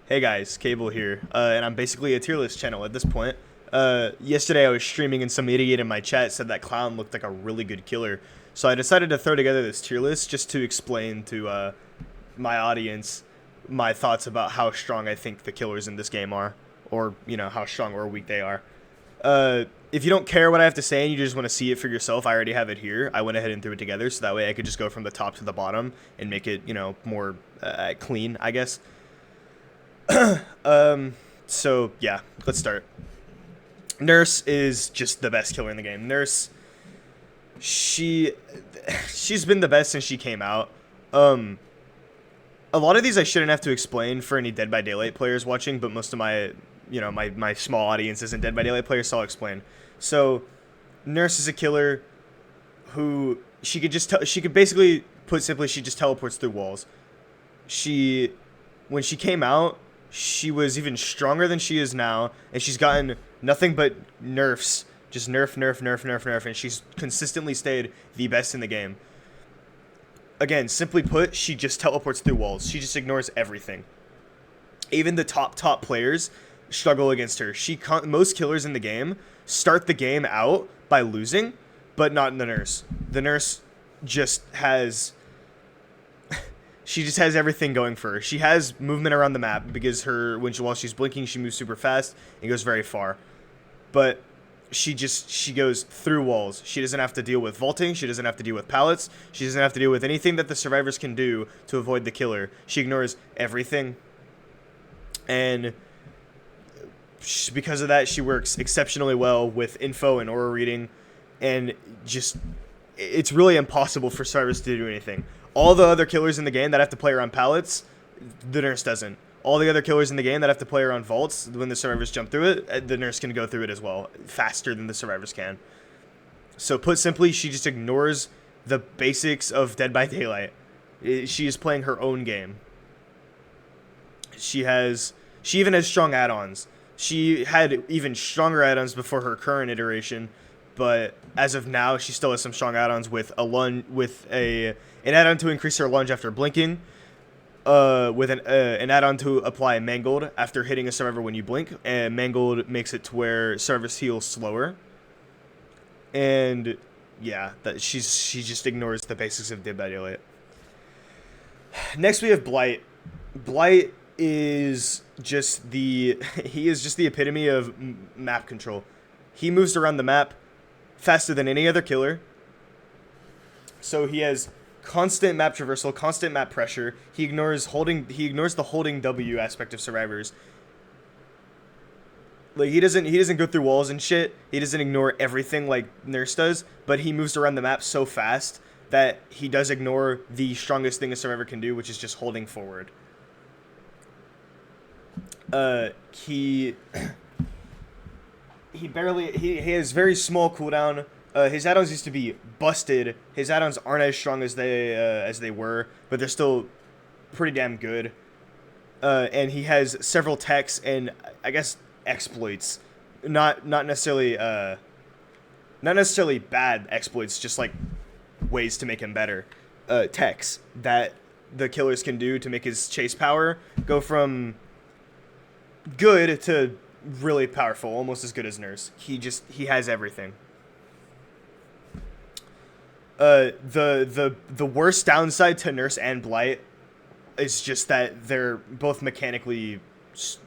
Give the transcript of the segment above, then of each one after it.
Hey guys, Cable here, and I'm basically a tier list channel at this point. Yesterday I was streaming and some idiot in my chat said that Clown looked like a really good killer, so I decided to throw together this tier list just to explain to my audience my thoughts about how strong I think the killers in this game are, or how strong or weak they are. If you don't care what I have to say and you just want to see it for yourself, I already have it here. I went ahead and threw it together so that way I could just go from the top to the bottom and make it more clean, I guess. So yeah, let's start. Nurse is just the best killer in the game. Nurse, she, she's been the best since she came out. A lot of these I shouldn't have to explain for any Dead by Daylight players watching, but most of my small audience isn't Dead by Daylight players, so I'll explain. So, Nurse is a killer who she could basically put simply she just teleports through walls. She, when she came out, she was even stronger than she is now, and she's gotten nothing but nerfs. Just nerf, and she's consistently stayed the best in the game. Again, simply put, she just teleports through walls. She just ignores everything. Even the top players struggle against her. Most killers in the game start the game out by losing, but not in the Nurse. The Nurse just has she just has everything going for her. She has movement around the map because while she's blinking, she moves super fast and goes very far. But she goes through walls. She doesn't have to deal with vaulting. She doesn't have to deal with pallets. She doesn't have to deal with anything that the survivors can do to avoid the killer. She ignores everything. And because of that, she works exceptionally well with info and aura reading. And it's really impossible for survivors to do anything. All the other killers in the game that have to play around pallets, the Nurse doesn't. All the other killers in the game that have to play around vaults, when the survivors jump through it, the Nurse can go through it as well, faster than the survivors can. So put simply, she just ignores the basics of Dead by Daylight. She is playing her own game. She even has strong add-ons. She had even stronger add-ons before her current iteration, but as of now, she still has some strong add-ons with an add-on to increase her lunge after blinking, with an add-on to apply Mangled after hitting a survivor when you blink, and Mangled makes it to where survivors heal slower. And yeah, she just ignores the basics of Dead by Daylight. Next we have Blight. Blight is just the epitome of map control. He moves around the map faster than any other killer. So he has constant map traversal, constant map pressure. He ignores the holding W aspect of survivors. Like he doesn't go through walls and shit. He doesn't ignore everything like Nurse does, but he moves around the map so fast that he does ignore the strongest thing a survivor can do, which is just holding forward. He has very small cooldown. His add-ons used to be busted. His add-ons aren't as strong as they were, but they're still pretty damn good. And he has several techs and I guess exploits, not necessarily bad exploits, just like ways to make him better. Techs that the killers can do to make his chase power go from good to really powerful, almost as good as Nurse. He has everything. The worst downside to Nurse and Blight is just that they're both mechanically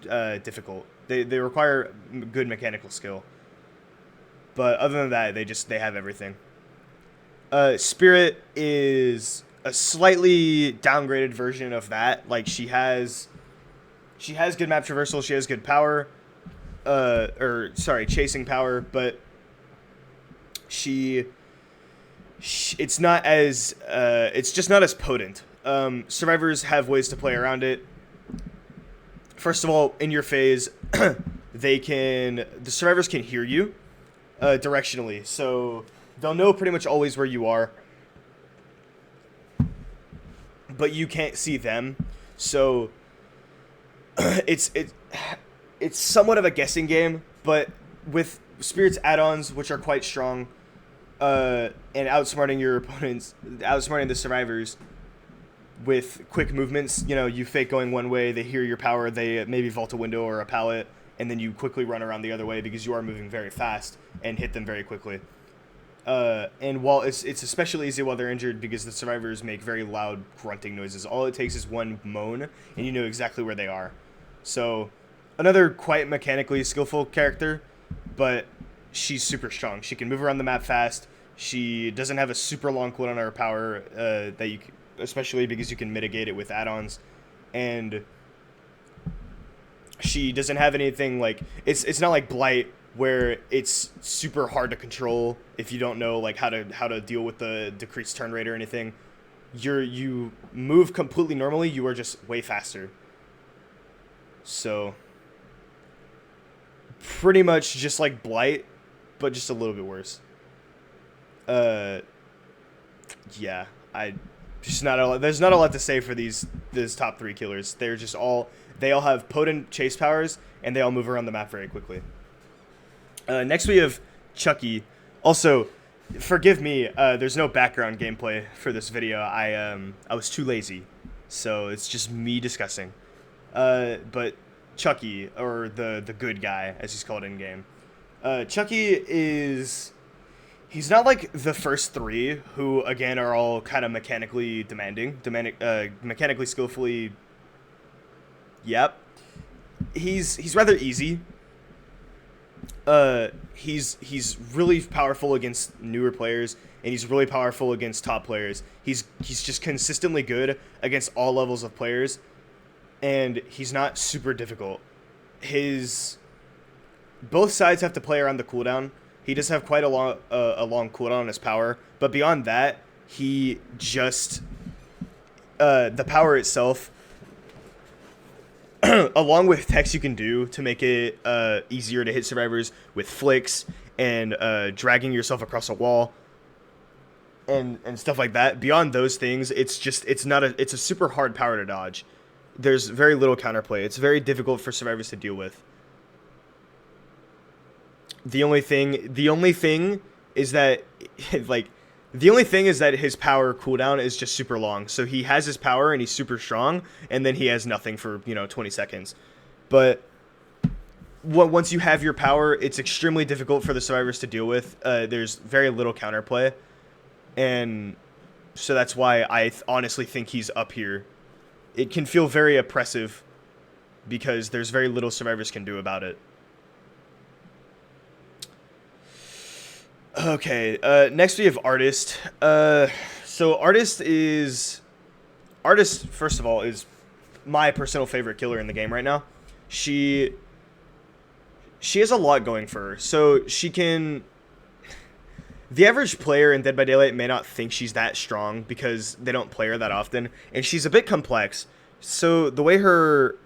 difficult. They require good mechanical skill. But other than that, they have everything. Spirit is a slightly downgraded version of that. Like she has good map traversal, she has good power. Chasing power, but it's just not as potent. Survivors have ways to play around it. First of all, in your phase, the survivors can hear you directionally, so they'll know pretty much always where you are, but you can't see them. So it's somewhat of a guessing game, but with Spirit's add-ons, which are quite strong, and outsmarting your opponents, outsmarting the survivors, with quick movements. You know, you fake going one way, they hear your power, they maybe vault a window or a pallet, and then you quickly run around the other way because you are moving very fast and hit them very quickly. And while it's especially easy while they're injured because the survivors make very loud grunting noises. All it takes is one moan, and you know exactly where they are. So, another quite mechanically skillful character, but she's super strong. She can move around the map fast. She doesn't have a super long cooldown on her power, that you, especially because you can mitigate it with add-ons, and she doesn't have anything like it's not like Blight where it's super hard to control if you don't know like how to deal with the decreased turn rate or anything. You move completely normally. You are just way faster. So pretty much just like Blight, but just a little bit worse. Yeah, there's not a lot to say for these top 3 killers. They all have potent chase powers, and they all move around the map very quickly. Next we have Chucky. Also, forgive me, there's no background gameplay for this video. I was too lazy, so it's just me discussing. But Chucky, or the good guy, as he's called in game. Chucky he's not like the first 3, who again are all kind of mechanically mechanically skillfully. Yep. He's rather easy. He's really powerful against newer players, and he's really powerful against top players. He's just consistently good against all levels of players, and he's not super difficult. Both sides have to play around the cooldown. He does have quite a long cooldown on his power, but beyond that, he just the power itself, along with techs you can do to make it easier to hit survivors with flicks and dragging yourself across a wall and stuff like that. Beyond those things, it's a super hard power to dodge. There's very little counterplay. It's very difficult for survivors to deal with. The only thing is that his power cooldown is just super long. So he has his power and he's super strong, and then he has nothing for 20 seconds. But once you have your power, it's extremely difficult for the survivors to deal with. There's very little counterplay, and so that's why I honestly think he's up here. It can feel very oppressive because there's very little survivors can do about it. Okay, next we have Artist. So Artist, first of all, is my personal favorite killer in the game right now. She has a lot going for her. So she can... The average player in Dead by Daylight may not think she's that strong because they don't play her that often, and she's a bit complex. So the way her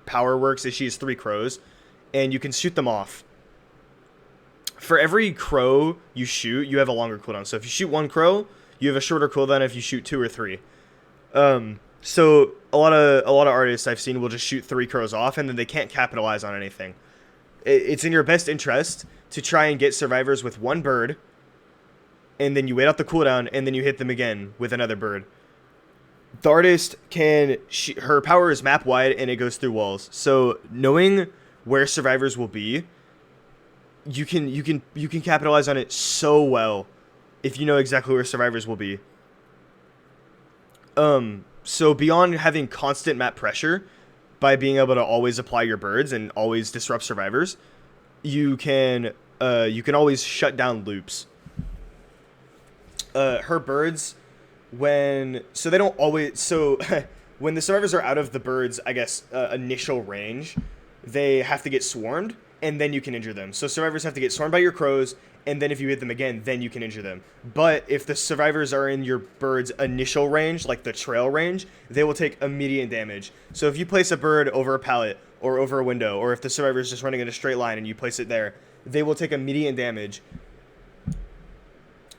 power works is she has 3 crows, and you can shoot them off. For every crow you shoot, you have a longer cooldown. So if you shoot 1 crow, you have a shorter cooldown if you shoot 2 or 3. So a lot of artists I've seen will just shoot 3 crows off, and then they can't capitalize on anything. It's in your best interest to try and get survivors with 1 bird, and then you wait out the cooldown, and then you hit them again with another bird. The artist her power is map wide, and it goes through walls. So knowing where survivors will be, you can capitalize on it so well if you know exactly where survivors will be. So beyond having constant map pressure, by being able to always apply your birds and always disrupt survivors, you can always shut down loops. Her birds, when the survivors are out of the birds, I guess, initial range, they have to get swarmed, and then you can injure them. So survivors have to get swarmed by your crows, and then if you hit them again, then you can injure them. But if the survivors are in your bird's initial range, like the trail range, they will take immediate damage. So if you place a bird over a pallet or over a window, or if the survivor is just running in a straight line and you place it there, they will take immediate damage.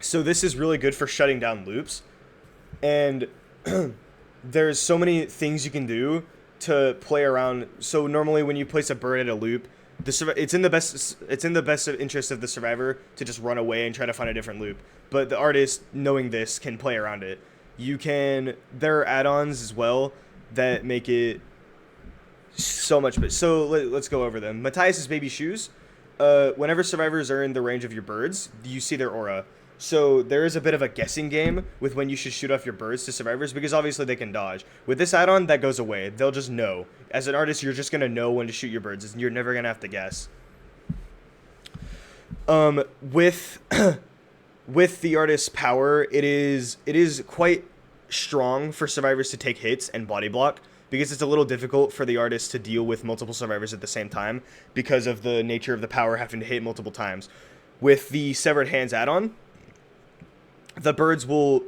So this is really good for shutting down loops. And there's so many things you can do to play around. So normally when you place a bird at a loop, it's in the best interest of the survivor to just run away and try to find a different loop. But the artist, knowing this, can play around it. There are add-ons as well that make it so much better. So let's go over them. Matthias's baby shoes. Whenever survivors are in the range of your birds, you see their aura. So there is a bit of a guessing game with when you should shoot off your birds to survivors, because obviously they can dodge. With this add-on, that goes away. They'll just know. As an artist, you're just gonna know when to shoot your birds, and you're never gonna have to guess. With with the artist's power, it is quite strong for survivors to take hits and body block, because it's a little difficult for the artist to deal with multiple survivors at the same time because of the nature of the power having to hit multiple times. With the Severed Hands add-on, the birds will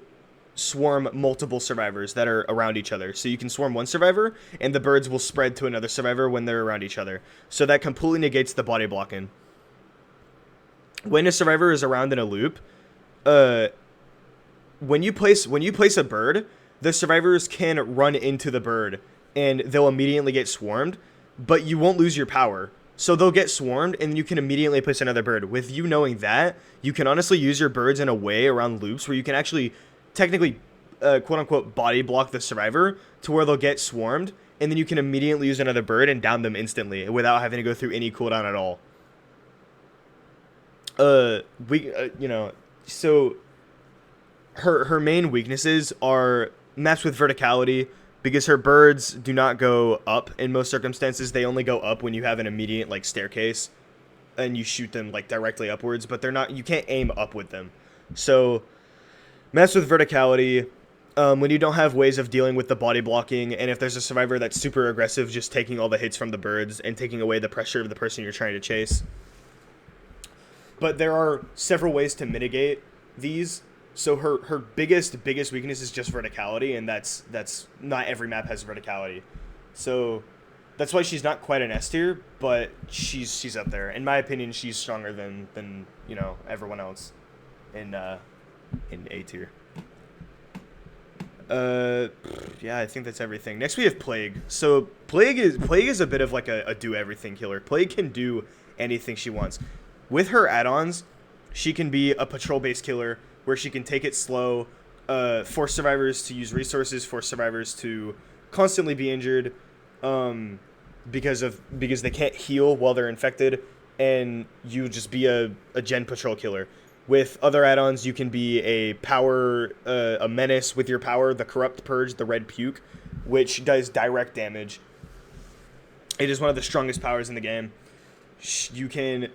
swarm multiple survivors that are around each other. So you can swarm one survivor, and the birds will spread to another survivor when they're around each other. So that completely negates the body blocking. When a survivor is around in a loop, when you place a bird, the survivors can run into the bird, and they'll immediately get swarmed, but you won't lose your power. So they'll get swarmed, and you can immediately place another bird. With you knowing that, you can honestly use your birds in a way around loops where you can actually technically, quote-unquote, body block the survivor to where they'll get swarmed, and then you can immediately use another bird and down them instantly without having to go through any cooldown at all. So her main weaknesses are maps with verticality, because her birds do not go up in most circumstances. They only go up when you have an immediate like staircase and you shoot them like directly upwards, but you can't aim up with them. So maps with verticality, when you don't have ways of dealing with the body blocking, and if there's a survivor that's super aggressive, just taking all the hits from the birds and taking away the pressure of the person you're trying to chase. But there are several ways to mitigate these. So her biggest weakness is just verticality, and that's not every map has verticality. So that's why she's not quite an S tier, but she's up there. In my opinion, she's stronger than everyone else in A tier. Yeah, I think that's everything. Next we have Plague. So Plague is a bit of like a do everything killer. Plague can do anything she wants. With her add-ons, she can be a patrol-based killer, where she can take it slow, force survivors to use resources, force survivors to constantly be injured, because they can't heal while they're infected, and you just be a gen patrol killer. With other add-ons, you can be a menace with your power, the Corrupt Purge, the Red Puke, which does direct damage. It is one of the strongest powers in the game. You can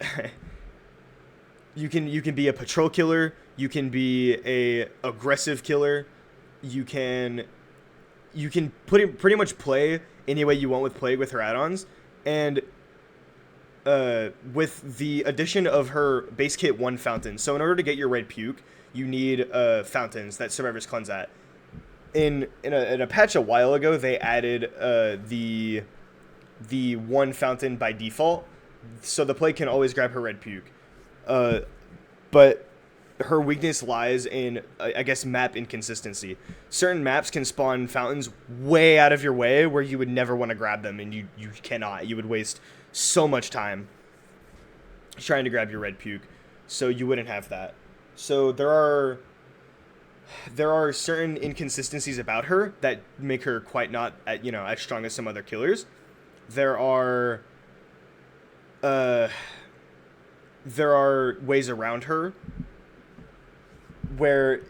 you can be a patrol killer. You can be a aggressive killer. You can pretty much play any way you want with Plague with her add-ons. And with the addition of her base kit 1 fountain. So in order to get your Red Puke, you need fountains that survivors cleanse at. In a patch a while ago, they added the 1 fountain by default, so the Plague can always grab her Red Puke. But her weakness lies in, I guess, map inconsistency. Certain maps can spawn fountains way out of your way where you would never want to grab them, and you cannot. You would waste so much time trying to grab your Red Puke, so you wouldn't have that. So there are certain inconsistencies about her that make her quite not as strong as some other killers. There are ways around her where,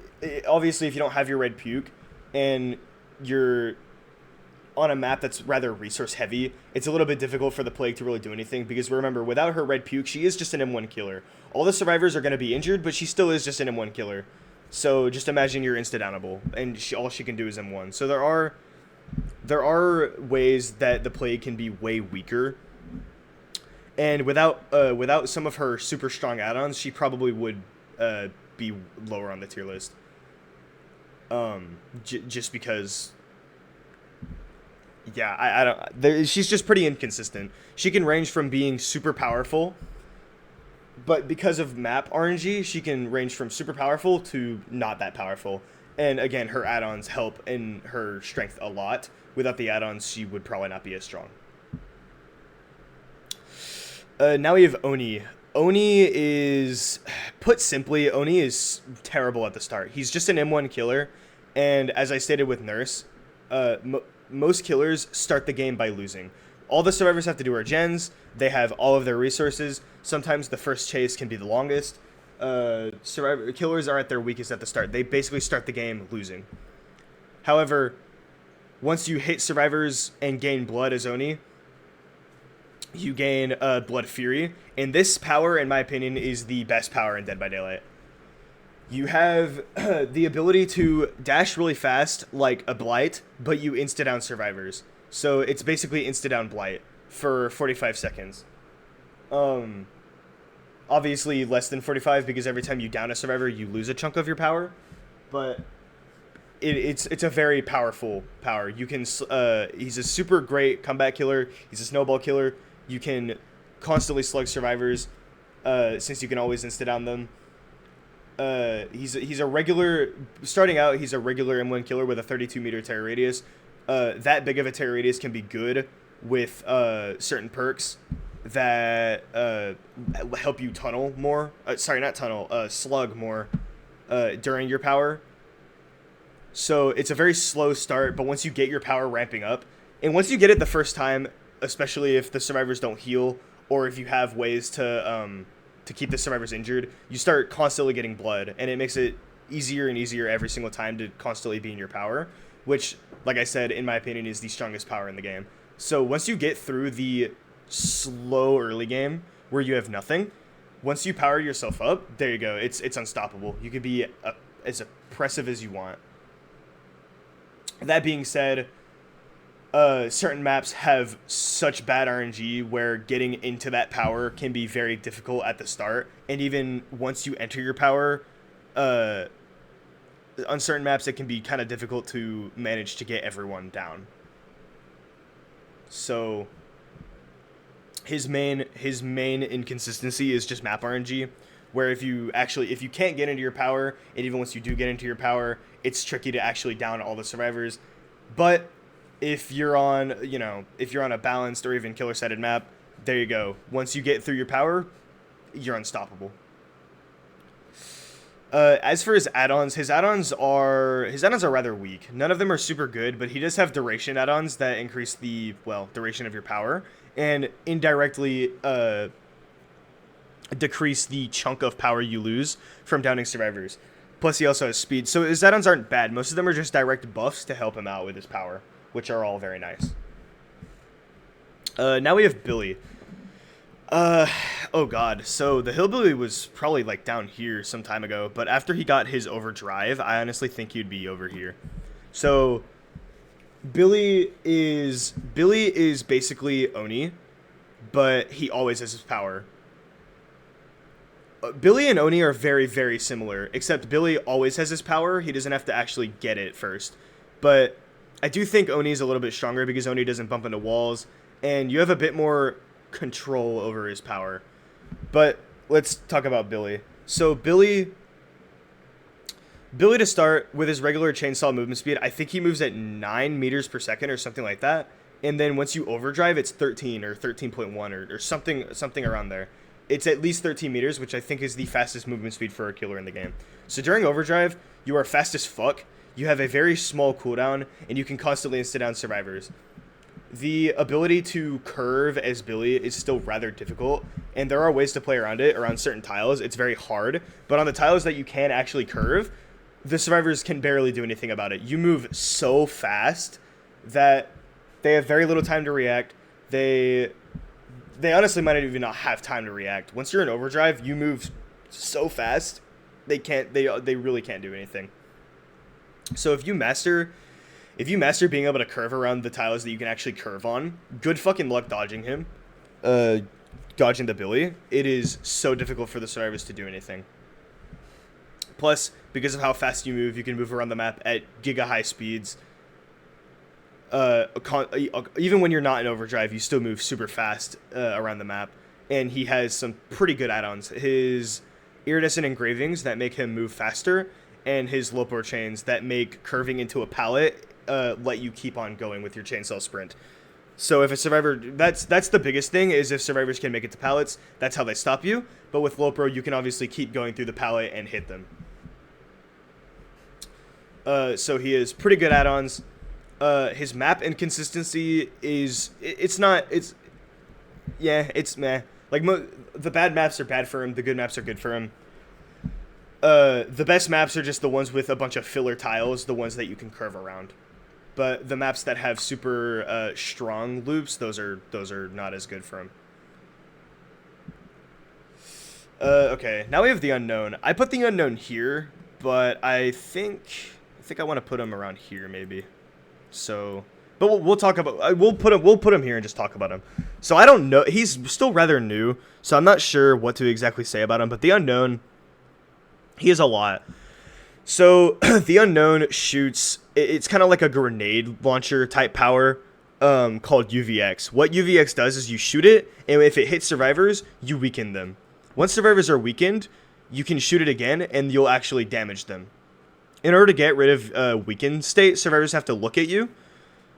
obviously, if you don't have your Red Puke and you're on a map that's rather resource heavy, it's a little bit difficult for the Plague to really do anything, because remember, without her Red Puke, she is just an M1 killer. All the survivors are going to be injured, but she still is just an M1 killer. So just imagine you're insta-downable, and all she can do is M1. So there are ways that the Plague can be way weaker, and without some of her super strong add-ons, she probably would be lower on the tier list. Just because, yeah, I don't. She's just pretty inconsistent. She can range from being super powerful, but because of map RNG, she can range from super powerful to not that powerful. And again, her add-ons help in her strength a lot. Without the add-ons, she would probably not be as strong. Now we have Oni. Oni is, put simply, Oni is terrible at the start. He's just an M1 killer, And as I stated with Nurse, most killers start the game by losing. All the survivors have to do are gens. They have all of their resources. Sometimes the first chase can be the longest. Killers are at their weakest at the start. They basically start the game losing. However, once you hit survivors and gain blood as Oni, you gain Blood Fury. And this power, in my opinion, is the best power in Dead by Daylight. You have the ability to dash really fast like a Blight, but you insta-down survivors. So it's basically insta-down Blight for 45 seconds. Obviously less than 45 because every time you down a survivor, you lose a chunk of your power. But it's a very powerful power. You can he's a super great comeback killer. He's a snowball killer. You can constantly slug survivors since you can always insta-down them. He's a regular starting out. He's a regular M1 killer with a 32-meter terror radius. That big of a terror radius can be good with certain perks that help you tunnel more. Slug more during your power. So it's a very slow start, but once you get your power ramping up, and once you get it the first time, especially if the survivors don't heal or if you have ways to keep the survivors injured, you start constantly getting blood, and it makes it easier and easier every single time to constantly be in your power, which, like I said, in my opinion, is the strongest power in the game. So once you get through the slow early game where you have nothing, once you power yourself up, there you go. It's unstoppable. You could be as oppressive as you want. That being said, certain maps have such bad RNG where getting into that power can be very difficult at the start, and even once you enter your power, on certain maps it can be kind of difficult to manage to get everyone down. So his main inconsistency is just map RNG, where if you can't get into your power, and even once you do get into your power, it's tricky to actually down all the survivors. But if you're on a balanced or even killer-sided map, there you go. Once you get through your power, you're unstoppable. As for his add-ons are rather weak. None of them are super good, but he does have duration add-ons that increase the duration of your power and indirectly decrease the chunk of power you lose from downing survivors. Plus, he also has speed. So his add-ons aren't bad. Most of them are just direct buffs to help him out with his power, which are all very nice. Now we have Billy. Oh god. So the Hillbilly was probably like down here some time ago, but after he got his overdrive, I honestly think he'd be over here. So Billy is basically Oni, but he always has his power. Billy and Oni are very, very similar, except Billy always has his power. He doesn't have to actually get it first. But I do think Oni is a little bit stronger because Oni doesn't bump into walls, and you have a bit more control over his power. But let's talk about Billy. So Billy to start with his regular chainsaw movement speed, I think he moves at 9 meters per second or something like that. And then once you overdrive, it's 13 or 13.1 or something around there. It's at least 13 meters, which I think is the fastest movement speed for a killer in the game. So during overdrive, you are fast as fuck. You have a very small cooldown, and you can constantly insta-down survivors. The ability to curve as Billy is still rather difficult, and there are ways to play around it. Around certain tiles, it's very hard. But on the tiles that you can actually curve, the survivors can barely do anything about it. You move so fast that they have very little time to react. They honestly might even not have time to react. Once you're in overdrive, you move so fast, they really can't do anything. So if you master being able to curve around the tiles that you can actually curve on, good fucking luck dodging him. Dodging the Billy. It is so difficult for the survivors to do anything. Plus, because of how fast you move, you can move around the map at giga high speeds. Even when you're not in overdrive, you still move super fast around the map. And he has some pretty good add-ons. His iridescent engravings that make him move faster, and his Lopor chains that make curving into a pallet let you keep on going with your chainsaw sprint. So if a survivor, that's the biggest thing, is if survivors can make it to pallets, that's how they stop you. But with Lopro, you can obviously keep going through the pallet and hit them. So he has pretty good add-ons. His map inconsistency is it's not it's yeah it's meh. Like the bad maps are bad for him. The good maps are good for him. The best maps are just the ones with a bunch of filler tiles, the ones that you can curve around. But the maps that have super strong loops, those are not as good for him. Okay, now we have the unknown. I put the unknown here, but I think I want to put him around here maybe. So, but we'll talk about we'll put him here and just talk about him. So I don't know. He's still rather new, so I'm not sure what to exactly say about him. But the unknown, he has a lot. So the unknown shoots. It's kind of like a grenade launcher type power, called UVX. What UVX does is you shoot it, and if it hits survivors, you weaken them. Once survivors are weakened, you can shoot it again, and you'll actually damage them. In order to get rid of weakened state, survivors have to look at you.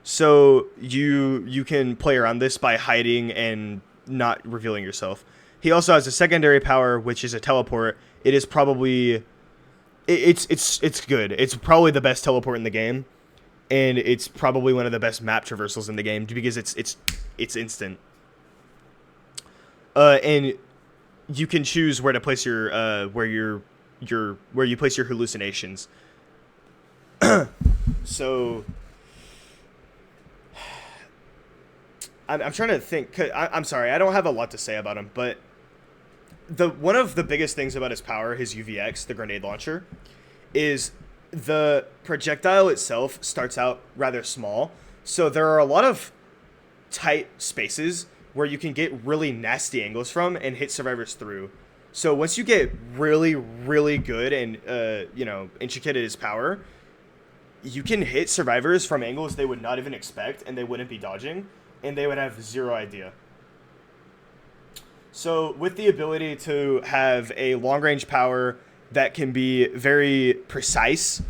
So you can play around this by hiding and not revealing yourself. He also has a secondary power, which is a teleport. It is probably it's good. It's probably the best teleport in the game, and it's probably one of the best map traversals in the game because it's instant. And you can choose where to place your where you place your hallucinations. So I'm trying to think. I'm sorry, I don't have a lot to say about him, but one of the biggest things about his power, his UVX, the grenade launcher, is the projectile itself starts out rather small. So there are a lot of tight spaces where you can get really nasty angles from and hit survivors through. So once you get really, really good and intricate at his power, you can hit survivors from angles they would not even expect, and they wouldn't be dodging, and they would have zero idea. So with the ability to have a long-range power that can be very precise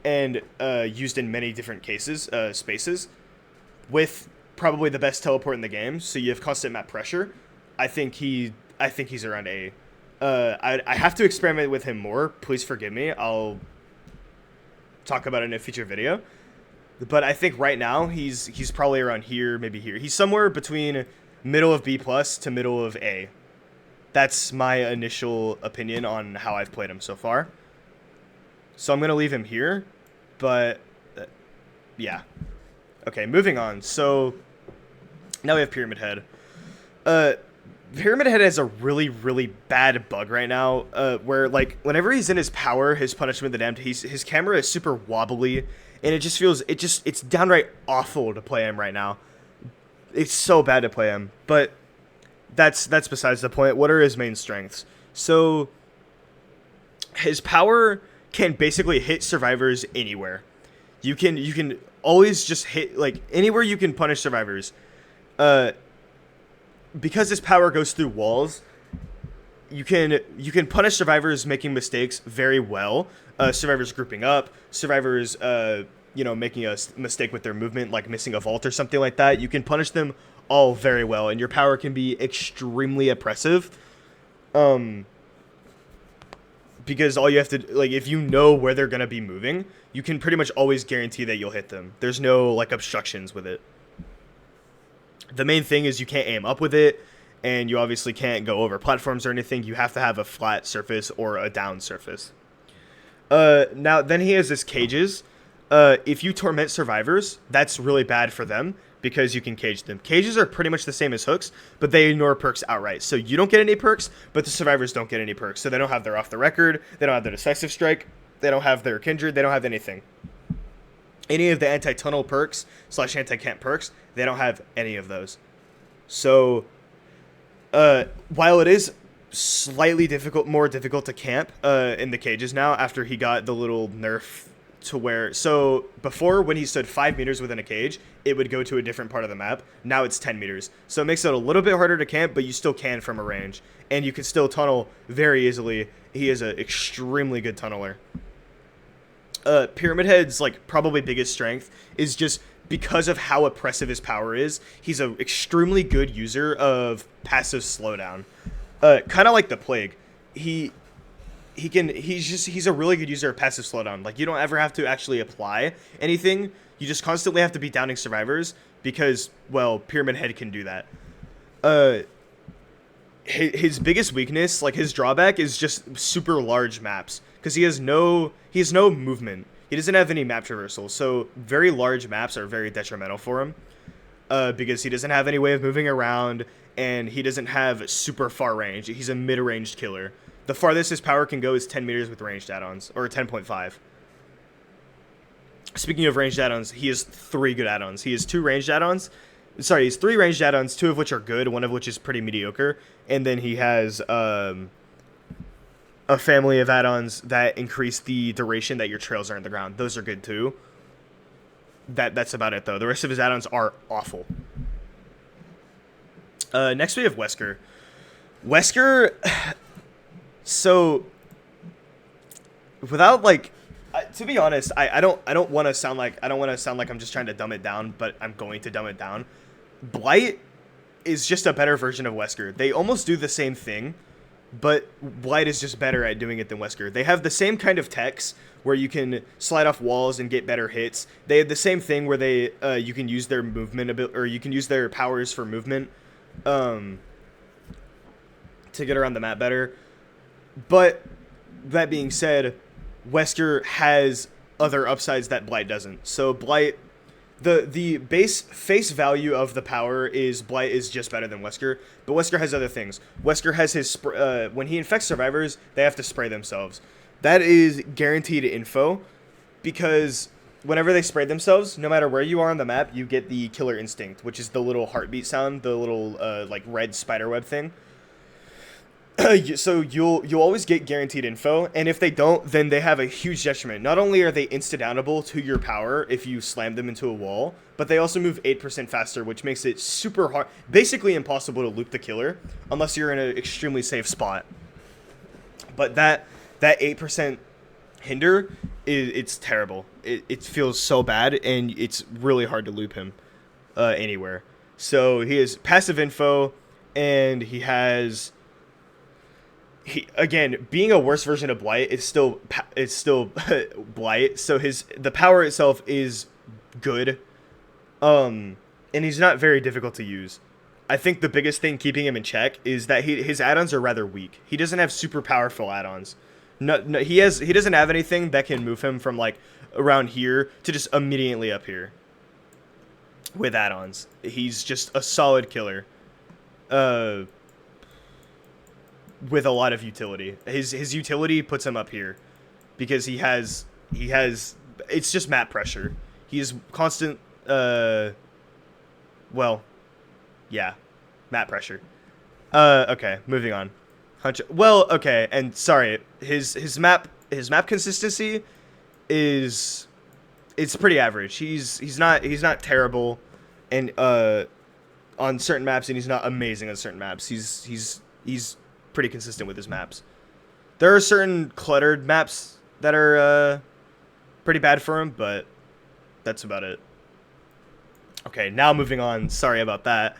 and used in many different cases, spaces, with probably the best teleport in the game, so you have constant map pressure, I think he's around A. I have to experiment with him more. Please forgive me. I'll talk about it in a future video. But I think right now he's probably around here, maybe here. He's somewhere between middle of B+ to middle of A. That's my initial opinion on how I've played him so far. So I'm going to leave him here, but yeah. Okay, moving on. So now we have Pyramid Head. Pyramid Head has a really, really bad bug right now, where like whenever he's in his power, his Punishment of the Damned, his camera is super wobbly, and it just feels it's downright awful to play him right now. It's so bad to play him, but that's besides the point. What are his main strengths? So his power can basically hit survivors anywhere. You can always just hit like anywhere you can punish survivors. Because his power goes through walls, you can punish survivors making mistakes very well. Survivors grouping up, survivors making a mistake with their movement, like missing a vault or something like that. You can punish them all very well, and your power can be extremely oppressive. Because all you have to, like, if you know where they're gonna be moving, you can pretty much always guarantee that you'll hit them. There's no like obstructions with it. The main thing is you can't aim up with it, and you obviously can't go over platforms or anything. You have to have a flat surface or a down surface. Now, then he has his cages. If you torment survivors, that's really bad for them because you can cage them. Cages are pretty much the same as hooks, but they ignore perks outright. So you don't get any perks, but the survivors don't get any perks. So they don't have their Off the Record, they don't have their Decisive Strike, they don't have their Kindred, they don't have anything. Any of the anti-tunnel perks / anti-camp perks, they don't have any of those. So while it is slightly more difficult to camp in the cages now after he got the little nerf to where, so before when he stood 5 meters within a cage, it would go to a different part of the map. Now it's 10 meters. So it makes it a little bit harder to camp, but you still can from a range. And you can still tunnel very easily. He is an extremely good tunneler. Pyramid Head's like probably biggest strength is just because of how oppressive his power is. He's an extremely good user of passive slowdown. Kind of like the Plague. He he's a really good user of passive slowdown. Like, you don't ever have to actually apply anything. You just constantly have to be downing survivors because, well, Pyramid Head can do that. Uh, his biggest weakness, like his drawback, is just super large maps because he has no movement. He doesn't have any map traversal, so very large maps are very detrimental for him. Because he doesn't have any way of moving around, and he doesn't have super far range. He's a mid-ranged killer. The farthest his power can go is 10 meters with ranged add-ons, or 10.5. Speaking of ranged add-ons, he has 3 good add-ons. He has 2 ranged add-ons. Sorry, he has 3 ranged add-ons, 2 of which are good, 1 of which is pretty mediocre. And then he has a family of add-ons that increase the duration that your trails are in the ground. Those are good too. That's about it, though. The rest of his add-ons are awful. Next we have Wesker. Wesker, so without like, to be honest, I don't want to sound like I'm just trying to dumb it down, but I'm going to dumb it down. Blight is just a better version of Wesker. They almost do the same thing, but Blight is just better at doing it than Wesker. They have the same kind of techs where you can slide off walls and get better hits. They have the same thing where they you can use their movement a bit, or you can use their powers for movement to get around the map better. But that being said, Wesker has other upsides that Blight doesn't. So Blight, the base face value of the power is Blight is just better than Wesker, but Wesker has other things. Wesker has his when he infects survivors, they have to spray themselves. That is guaranteed info, because whenever they spray themselves, no matter where you are on the map, you get the killer instinct, which is the little heartbeat sound, the little like red spiderweb thing. So you'll always get guaranteed info, and if they don't, then they have a huge detriment. Not only are they insta-downable to your power if you slam them into a wall, but they also move 8% faster, which makes it super hard, basically impossible to loop the killer unless you're in an extremely safe spot. But that 8% hinder, it's terrible. It feels so bad, and it's really hard to loop him anywhere. So he has passive info, and he has... again, being a worse version of Blight, it's still Blight. So the power itself is good, and he's not very difficult to use. I think the biggest thing keeping him in check is that his add-ons are rather weak. He doesn't have super powerful add-ons. No, he doesn't have anything that can move him from like around here to just immediately up here with add-ons. He's just a solid killer. With a lot of utility. His utility puts him up here because he has it's just map pressure. He is constant well, yeah, map pressure. Okay, moving on. Well, okay, and sorry, his map consistency is it's pretty average. He's not terrible and on certain maps, and he's not amazing on certain maps. He's pretty consistent with his maps. There are certain cluttered maps that are pretty bad for him, but that's about it. Okay, now moving on. Sorry about that.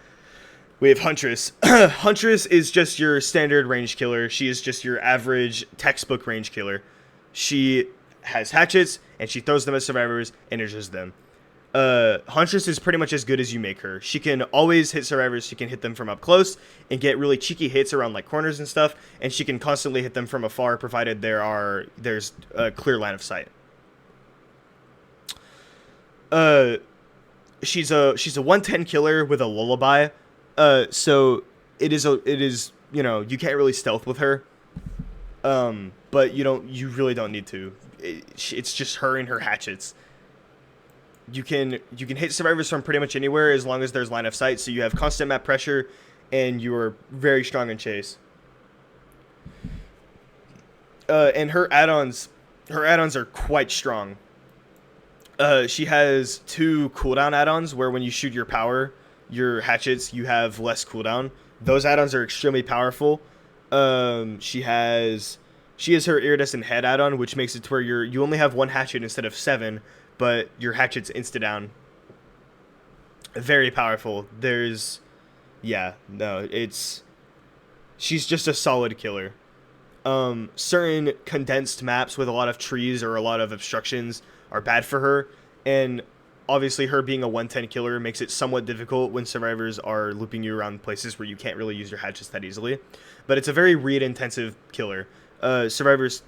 We have Huntress. Huntress is just your standard range killer. She is just your average textbook range killer. She has hatchets, and she throws them at survivors and injures them. Huntress is pretty much as good as you make her. She can always hit survivors. She can hit them from up close and get really cheeky hits around like corners and stuff, and she can constantly hit them from afar provided there's a clear line of sight. She's a 110 killer with a lullaby. So it is you know, you can't really stealth with her. But you really don't need to. It's just her and her hatchets. You can hit survivors from pretty much anywhere as long as there's line of sight, so you have constant map pressure and you're very strong in chase. And her add-ons are quite strong. She has 2 cooldown add-ons where when you shoot your hatchets, you have less cooldown. Those add-ons are extremely powerful. She has her iridescent head add-on, which makes it to where you only have 1 hatchet instead of 7, but your hatchet's insta-down. Very powerful. She's just a solid killer. Certain condensed maps with a lot of trees or a lot of obstructions are bad for her, and obviously her being a 110 killer makes it somewhat difficult when survivors are looping you around places where you can't really use your hatchets that easily. But it's a very read intensive killer. Survivors,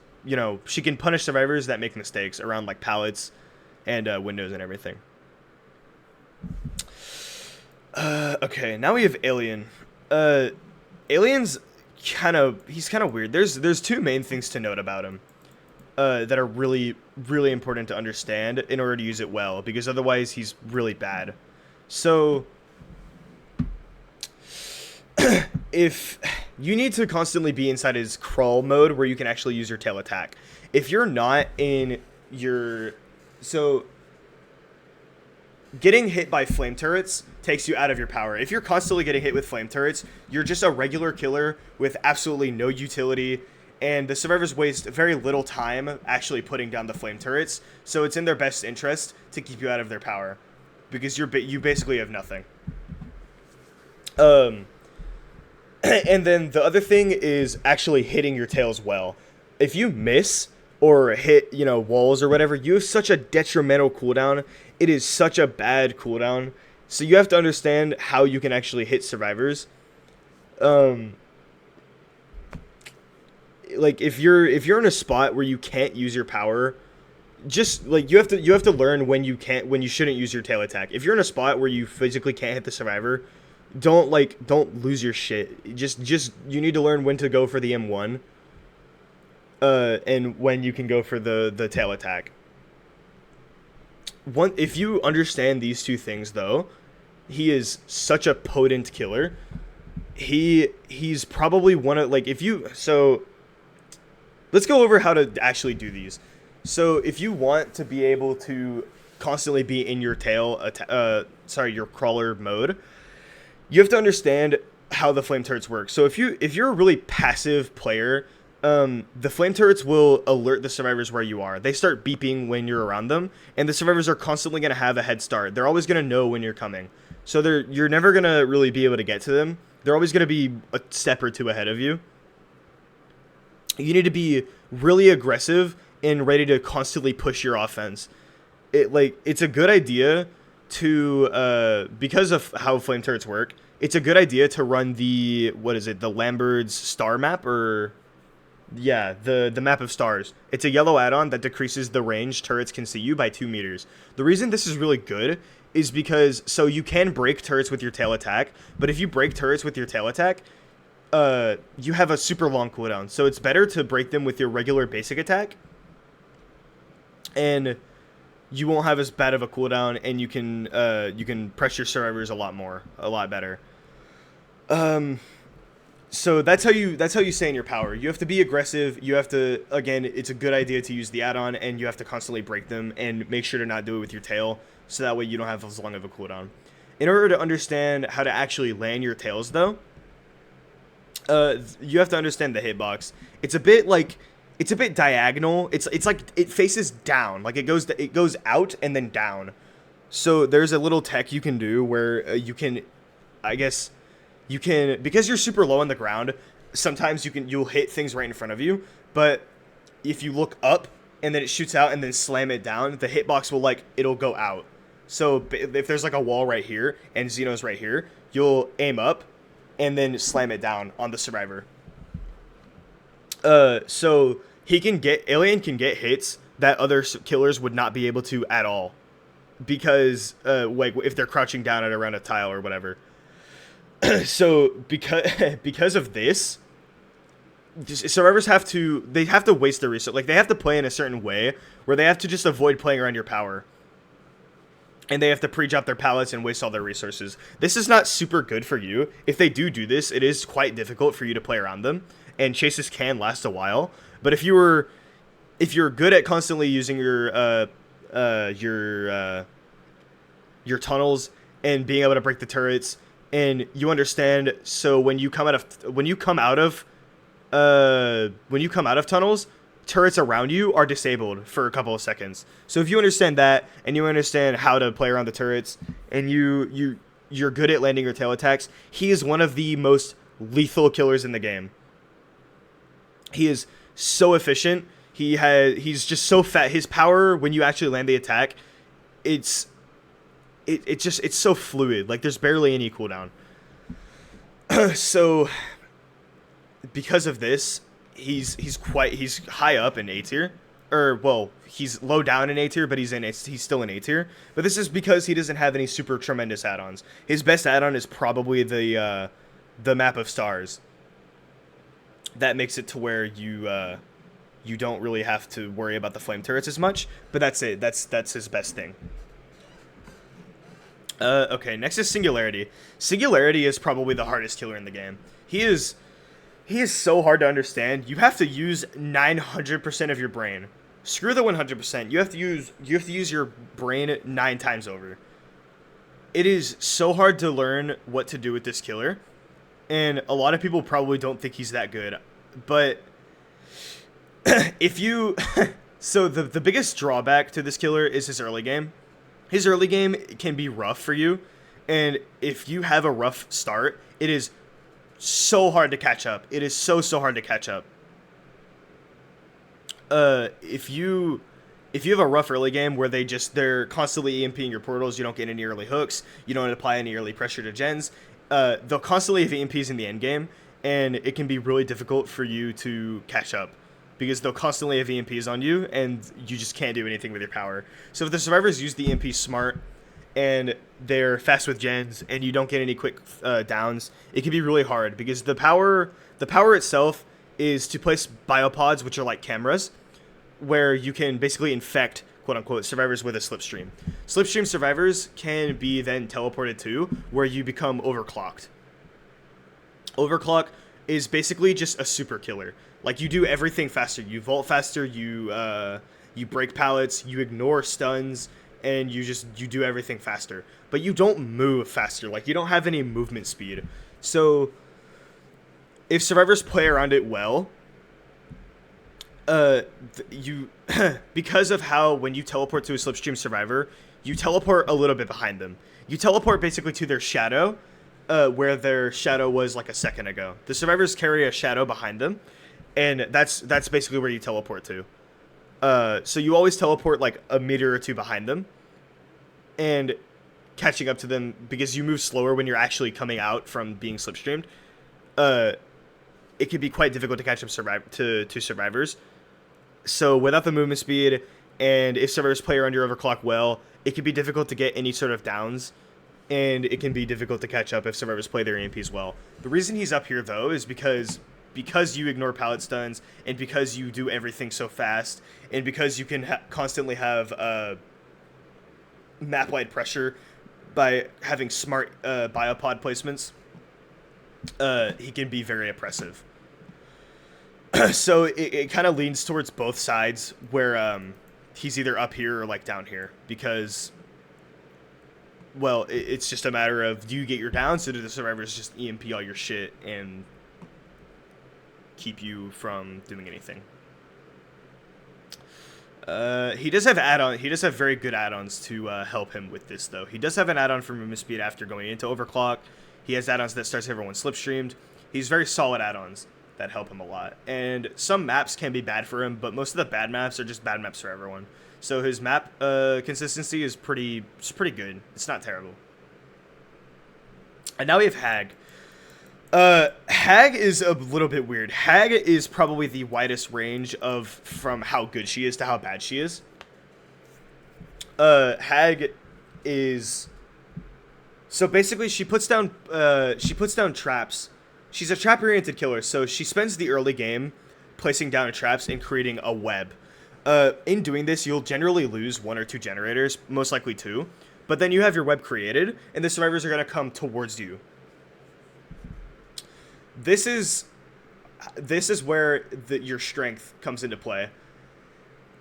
she can punish survivors that make mistakes around like pallets and windows and everything. Okay, now we have Alien. Alien's he's kind of weird. There's two main things to note about him that are really, really important to understand in order to use it well, because otherwise he's really bad. So if you need to constantly be inside his crawl mode where you can actually use your tail attack. If you're not in your... So getting hit by flame turrets takes you out of your power. If you're constantly getting hit with flame turrets, you're just a regular killer with absolutely no utility, and the survivors waste very little time actually putting down the flame turrets, so it's in their best interest to keep you out of their power, because you basically have nothing. And then the other thing is actually hitting your tails well. If you miss or hit, walls or whatever, you have such a detrimental cooldown. It is such a bad cooldown. So you have to understand how you can actually hit survivors. Like if you're in a spot where you can't use your power, just like you have to learn when you shouldn't use your tail attack. If you're in a spot where you physically can't hit the survivor, don't lose your shit. Just you need to learn when to go for the M1. And when you can go for the tail attack. If you understand these two things, though, he is such a potent killer. He's probably one of so let's go over how to actually do these. So if you want to be able to constantly be in your your crawler mode, you have to understand how the flame turrets work. So if you're a really passive player, the flame turrets will alert the survivors where you are. They start beeping when you're around them, and the survivors are constantly going to have a head start. They're always going to know when you're coming. So you're never going to really be able to get to them. They're always going to be a step or two ahead of you. You need to be really aggressive and ready to constantly push your offense. It's a good idea to, because of how flame turrets work, it's a good idea to run the Lambert's star map, or... Yeah, the map of stars. It's a yellow add-on that decreases the range turrets can see you by 2 meters. The reason this is really good is because, so you can break turrets with your tail attack, but if you break turrets with your tail attack, you have a super long cooldown. So it's better to break them with your regular basic attack, and you won't have as bad of a cooldown, and you can press your survivors a lot better. So that's how you stay in your power. You have to be aggressive. You have to, again, it's a good idea to use the add-on, and you have to constantly break them and make sure to not do it with your tail, so that way you don't have as long of a cooldown. In order to understand how to actually land your tails, though, you have to understand the hitbox. It's a bit diagonal. It's like it faces down. Like it goes out and then down. So there's a little tech you can do where you can, I guess, you can, because you're super low on the ground, sometimes you'll hit things right in front of you, but if you look up and then it shoots out and then slam it down, the hitbox will it'll go out. So if there's like a wall right here and Xeno's right here, you'll aim up and then slam it down on the survivor. So Alien can get hits that other killers would not be able to at all, because if they're crouching down at around a tile or whatever. So because of this, survivors have to waste their resources. Like, they have to play in a certain way where they have to just avoid playing around your power, and they have to pre-drop their pallets and waste all their resources. This is not super good for you. If they do this, it is quite difficult for you to play around them, and chases can last a while. But if you're good at constantly using your tunnels and being able to break the turrets, and you understand, so when you come out of tunnels, turrets around you are disabled for a couple of seconds. So if you understand that, and you understand how to play around the turrets, and you're good at landing your tail attacks, he is one of the most lethal killers in the game. He is so efficient. He's just so fat. His power when you actually land the attack, it's it's so fluid. Like there's barely any cooldown. So because of this, he's high up in A tier, or well, he's low down in A tier, but he's still in A tier. But this is because he doesn't have any super tremendous add-ons. His best add-on is probably the map of stars. That makes it to where you don't really have to worry about the flame turrets as much. But that's it. That's his best thing. Okay, next is Singularity. Singularity is probably the hardest killer in the game. He is so hard to understand. You have to use 900% of your brain. Screw the 100%. You have to use your brain 9 times over. It is so hard to learn what to do with this killer, and a lot of people probably don't think he's that good. But if you so the biggest drawback to this killer is his early game. His early game can be rough for you, and if you have a rough start, it is so hard to catch up. It is so hard to catch up. If you have a rough early game where they're constantly EMPing your portals, you don't get any early hooks, you don't apply any early pressure to gens, they'll constantly have EMPs in the end game, and it can be really difficult for you to catch up, because they'll constantly have EMPs on you, and you just can't do anything with your power. So if the survivors use the EMP smart, and they're fast with gens, and you don't get any quick downs, it can be really hard, because the power itself is to place biopods, which are like cameras, where you can basically infect, quote-unquote, survivors with a slipstream. Slipstream survivors can be then teleported to, where you become overclocked. Overclock is basically just a super killer. Like, you do everything faster. You vault faster, you break pallets, you ignore stuns, and you do everything faster. But you don't move faster. Like, you don't have any movement speed. So if survivors play around it well, because of how when you teleport to a slipstream survivor, you teleport a little bit behind them. You teleport basically to their shadow, where their shadow was like a second ago. The survivors carry a shadow behind them, and that's basically where you teleport to. So you always teleport like a meter or two behind them, and catching up to them, because you move slower when you're actually coming out from being slipstreamed. It can be quite difficult to catch up to survivors. So without the movement speed, and if survivors play around your overclock well, it can be difficult to get any sort of downs, and it can be difficult to catch up if survivors play their EMPs well. The reason he's up here, though, is because you ignore pallet stuns, and because you do everything so fast, and because you can constantly have map-wide pressure by having smart biopod placements, he can be very oppressive. So it kind of leans towards both sides, where he's either up here or like down here, because, well, it's just a matter of, do you get your downs, or do the survivors just EMP all your shit and keep you from doing anything? He does have very good add-ons to help him with this, though. He does have an add-on for movement speed after going into overclock. He has add-ons that starts everyone slipstreamed. He's very solid add-ons that help him a lot. And some maps can be bad for him, but most of the bad maps are just bad maps for everyone. So his map consistency is pretty good. It's not terrible. And now we have Hag. Hag is a little bit weird. Hag is probably the widest range from how good she is to how bad she is. Hag is... So basically, she puts down traps. She's a trap-oriented killer, so she spends the early game placing down traps and creating a web. In doing this, you'll generally lose 1 or 2 generators, most likely 2, but then you have your web created, and the survivors are going to come towards you. This is where your strength comes into play.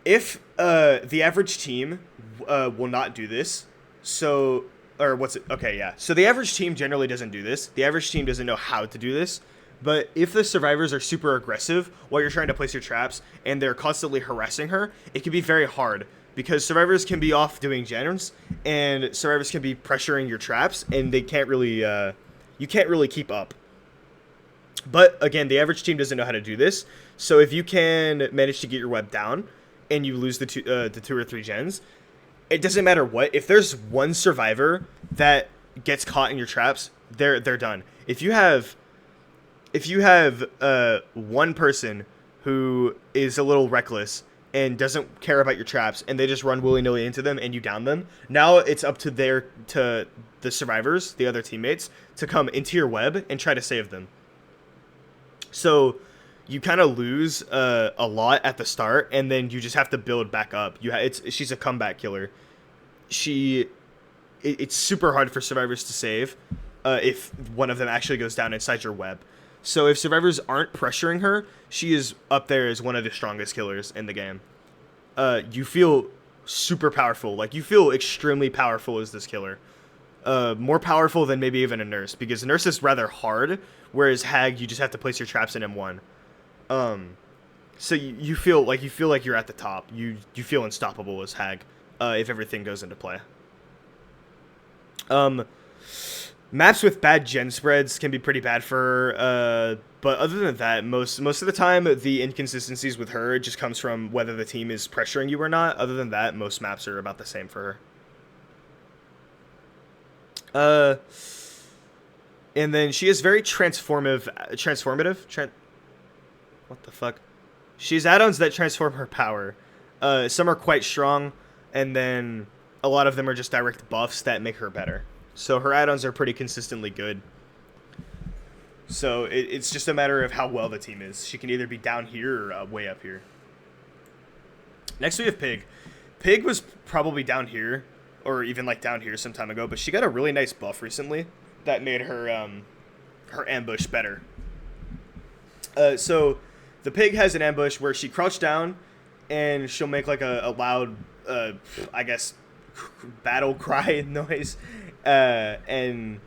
If the average team will not do this, so... Or what's it? Okay, yeah. So the average team generally doesn't do this. The average team doesn't know how to do this. But if the survivors are super aggressive while you're trying to place your traps, and they're constantly harassing her, it can be very hard, because survivors can be off doing gens, and survivors can be pressuring your traps, and they can't really, you can't really keep up. But again, the average team doesn't know how to do this. So if you can manage to get your web down and you lose the two or three gens, it doesn't matter what. If there's one survivor that gets caught in your traps, they're done. If you have one person who is a little reckless and doesn't care about your traps and they just run willy-nilly into them and you down them, now it's up to the survivors, the other teammates, to come into your web and try to save them. So you kind of lose a lot at the start, and then you just have to build back up. She's a comeback killer. It's super hard for survivors to save if one of them actually goes down inside your web. So if survivors aren't pressuring her, she is up there as one of the strongest killers in the game. You feel super powerful. Like, you feel extremely powerful as this killer. More powerful than maybe even a nurse, because a nurse is rather hard, whereas Hag, you just have to place your traps in M1. So you feel like you're at the top. You feel unstoppable as Hag, if everything goes into play. Maps with bad gen spreads can be pretty bad for her, but other than that, most of the time, the inconsistencies with her just comes from whether the team is pressuring you or not. Other than that, most maps are about the same for her. And then she is very transformative. What the fuck? She has add-ons that transform her power. Some are quite strong, and then a lot of them are just direct buffs that make her better. So her add-ons are pretty consistently good. So it's just a matter of how well the team is. She can either be down here or way up here. Next we have Pig. Pig was probably down here, or even like down here some time ago, but she got a really nice buff recently that made her her ambush better. So the Pig has an ambush where she crouched down and she'll make like a loud, I guess, battle cry noise, and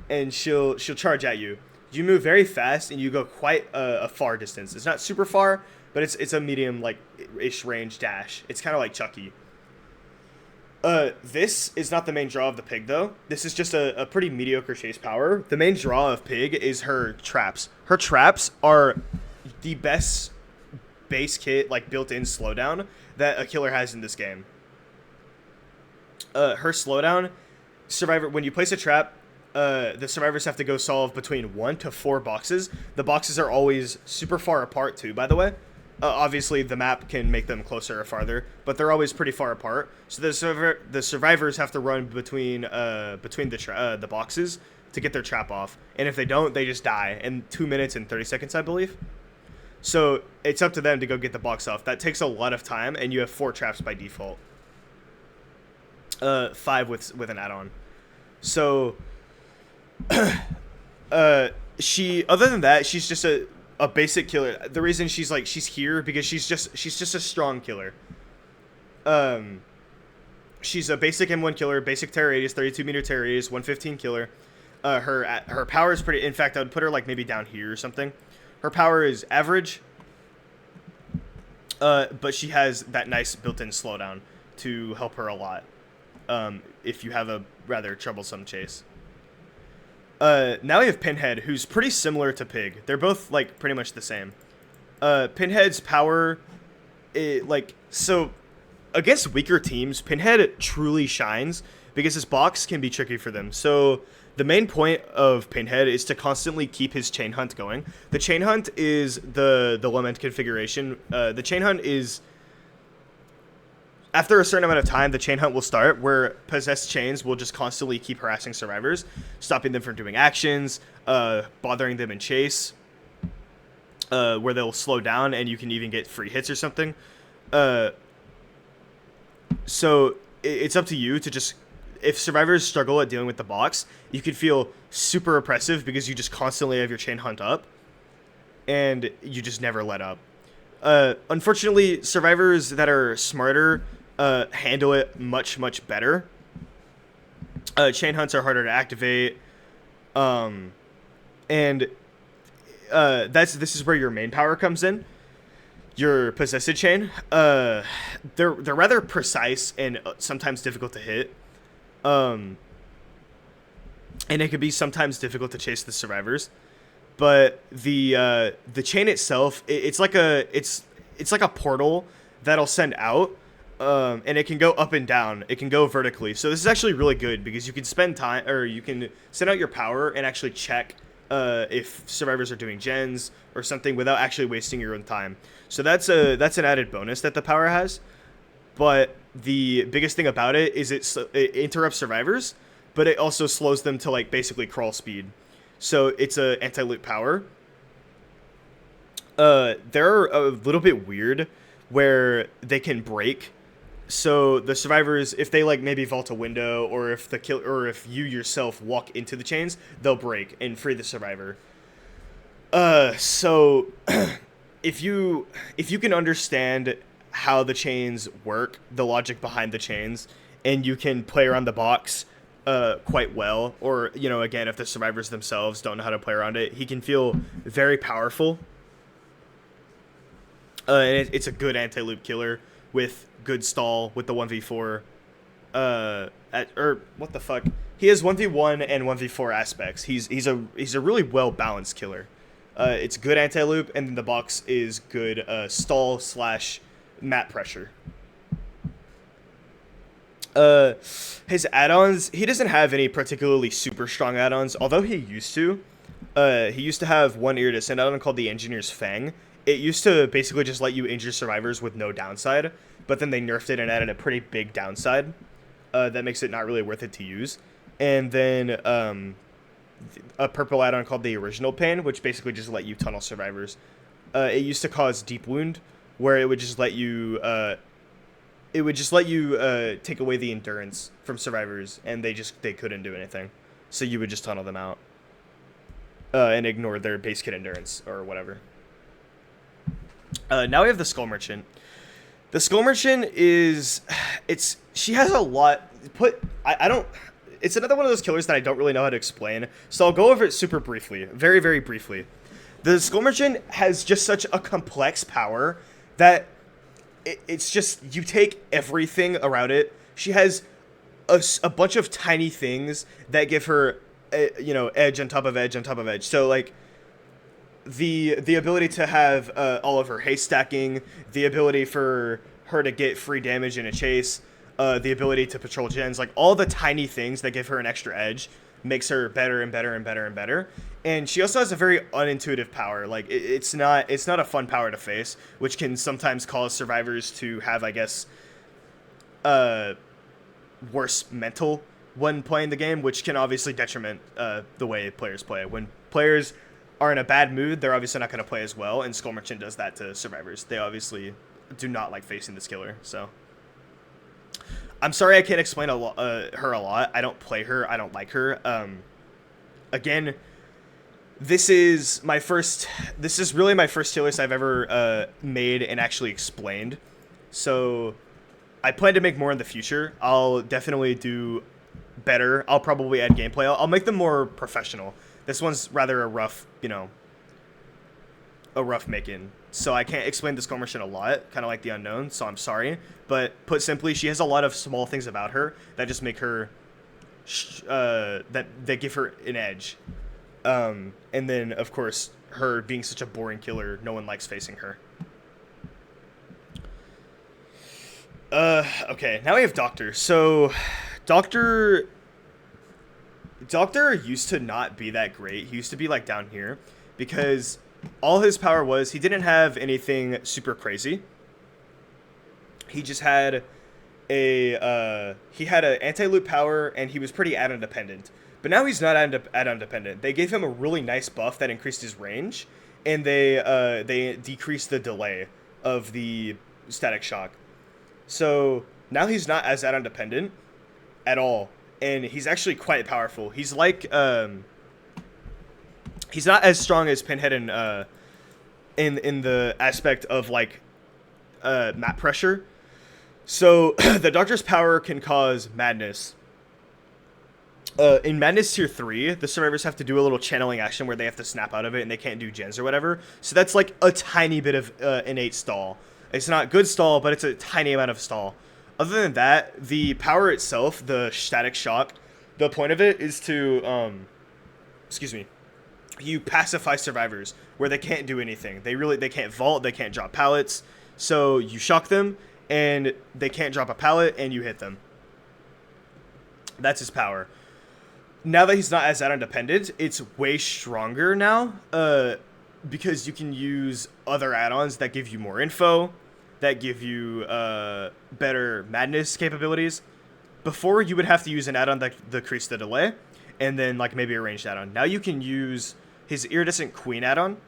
and she'll charge at you. You move very fast and you go quite a far distance. It's not super far, but it's a medium like ish range dash. It's kind of like Chucky. This is not the main draw of the Pig, though. This is just a pretty mediocre chase power. The main draw of Pig is her traps. Her traps are the best base kit, like built-in slowdown that a killer has in this game. Her slowdown, when you place a trap, the survivors have to go solve between 1 to 4 boxes. The boxes are always super far apart, too, by the way. Obviously, the map can make them closer or farther, but they're always pretty far apart. So the survivors have to run between the boxes to get their trap off. And if they don't, they just die in 2 minutes and 30 seconds, I believe. So it's up to them to go get the box off. That takes a lot of time, and you have 4 traps by default. 5 with an add-on. So other than that, she's just a basic killer. The reason she's here because she's just a strong killer. She's a basic M1 killer, basic terror radius, 32 meter terror radius, 115 killer. Her power is pretty. In fact, I would put her like maybe down here or something. Her power is average, but she has that nice built-in slowdown to help her a lot. If you have a rather troublesome chase. Now we have Pinhead, who's pretty similar to Pig. They're both, like, pretty much the same. Pinhead's power, so against weaker teams, Pinhead truly shines because his box can be tricky for them. So the main point of Pinhead is to constantly keep his chain hunt going. The chain hunt is the Lament configuration. The chain hunt is... After a certain amount of time, the chain hunt will start, where possessed chains will just constantly keep harassing survivors, stopping them from doing actions, bothering them in chase, where they'll slow down and you can even get free hits or something. So it's up to you to just... If survivors struggle at dealing with the box, you could feel super oppressive because you just constantly have your chain hunt up, and you just never let up. Unfortunately, survivors that are smarter handle it much better. Chain hunts are harder to activate, and this is where your main power comes in. Your possessed chain. They're rather precise and sometimes difficult to hit, and it can be sometimes difficult to chase the survivors. But the chain itself, it's like a portal that'll send out, and it can go up and down. It can go vertically. So this is actually really good because you can spend time, or you can send out your power and actually check if survivors are doing gens or something without actually wasting your own time. So that's an added bonus that the power has. But the biggest thing about it is it interrupts survivors, but it also slows them to like basically crawl speed. So it's a anti-loop power. They're a little bit weird where they can break. So the survivors, if they like maybe vault a window, or if you yourself walk into the chains, they'll break and free the survivor. So if you can understand how the chains work, the logic behind the chains, and you can play around the box quite well, or again, if the survivors themselves don't know how to play around it, he can feel very powerful. And it's a good anti-loop killer with good stall with the 1v4. What the fuck? He has 1v1 and 1v4 aspects. He's a really well balanced killer. It's good anti-loop, and then the box is good stall slash map pressure. His add-ons, he doesn't have any particularly super strong add-ons, although he used to. He used to have one Iridescent add-on called the Engineer's Fang. It used to basically just let you injure survivors with no downside, but then they nerfed it and added a pretty big downside. That makes it not really worth it to use. And then a purple add-on called the Original Pain, which basically just let you tunnel survivors. It used to cause Deep Wound, where it would just let you take away the endurance from survivors, and they couldn't do anything. So you would just tunnel them out and ignore their base kit endurance or whatever. Now we have the Skull Merchant. The Skull Merchant she has a lot. It's another one of those killers that I don't really know how to explain, so I'll go over it super briefly, very, very briefly. The Skull Merchant has just such a complex power that it's just, you take everything around it. She has a bunch of tiny things that give her, edge on top of edge on top of edge. So, like, the ability to have all of her haste stacking, the ability for her to get free damage in a chase, the ability to patrol gens, like all the tiny things that give her an extra edge makes her better and better and better and better. And she also has a very unintuitive power. Like it's not a fun power to face, which can sometimes cause survivors to have, I guess, worse mental when playing the game, which can obviously detriment the way players play. When players are in a bad mood, they're obviously not going to play as well, and Skull Merchant does that to survivors. They obviously do not like facing this killer, so I'm sorry I can't explain her a lot. I don't play her. I don't like her. Again, this is really my first tier list I've ever made and actually explained. So I plan to make more in the future. I'll definitely do better. I'll probably add gameplay. I'll make them more professional. This one's rather a rough make-in. So I can't explain the Skull Merchant a lot, kind of like the Unknown, so I'm sorry. But put simply, she has a lot of small things about her that just make her, that give her an edge. And then, of course, her being such a boring killer, no one likes facing her. Okay, now we have Doctor. So, Doctor used to not be that great. He used to be, like, down here, because all his power was, he didn't have anything super crazy. He just had he had an anti-loop power, and he was pretty add-on dependent. But now he's not add-on dependent. They gave him a really nice buff that increased his range, and they decreased the delay of the static shock. So now he's not as add-on dependent at all, and he's actually quite powerful. He's like he's not as strong as Pinhead in the aspect of like map pressure. So the Doctor's power can cause madness. In Madness Tier 3, the survivors have to do a little channeling action where they have to snap out of it and they can't do gens or whatever. So that's like a tiny bit of innate stall. It's not good stall, but it's a tiny amount of stall. Other than that, the power itself, the static shock, the point of it is to, excuse me, you pacify survivors where they can't do anything. They can't vault, they can't drop pallets. So you shock them and they can't drop a pallet and you hit them. That's his power. Now that he's not as add-on dependent, it's way stronger now. Because you can use other add-ons that give you more info, that give you better madness capabilities. Before, you would have to use an add-on that decreased the delay, and then like maybe a ranged add-on. Now you can use his Iridescent Queen add-on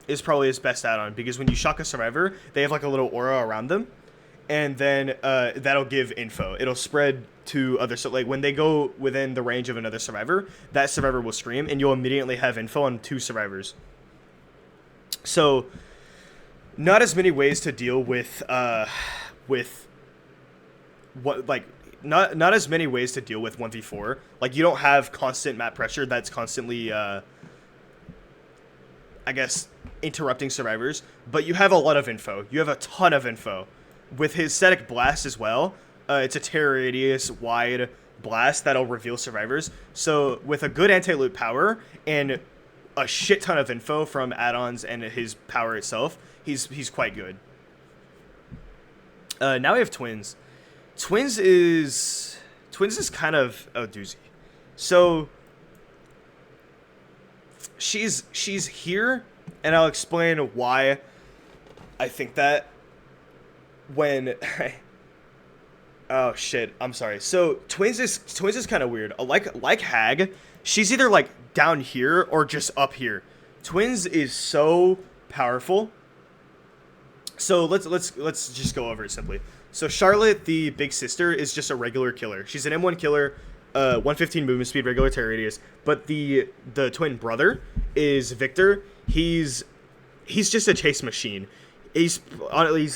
is probably his best add-on, because when you shock a survivor, they have like a little aura around them, and then that'll give info. It'll spread to other, so like when they go within the range of another survivor, that survivor will scream, and you'll immediately have info on 2 survivors. So, not as many ways to deal with what, like, not as many ways to deal with 1v4. Like, you don't have constant map pressure that's constantly, I guess, interrupting survivors, but you have a lot of info. You have a ton of info. With his Static Blast as well, it's a terror radius wide blast that'll reveal survivors. So, with a good anti-loot power and a shit ton of info from add-ons and his power itself, he's quite good. Now we have Twins. Twins is kind of a doozy. So she's here, and I'll explain why I think that when oh shit, I'm sorry. So Twins is kind of weird. Like Hag, she's either like down here or just up here. Twins is so powerful. So let's just go over it simply. So Charlotte, the big sister, is just a regular killer. She's an M1 killer, 115 movement speed, regular terror radius. But the twin brother is Victor. He's just a chase machine. He's probably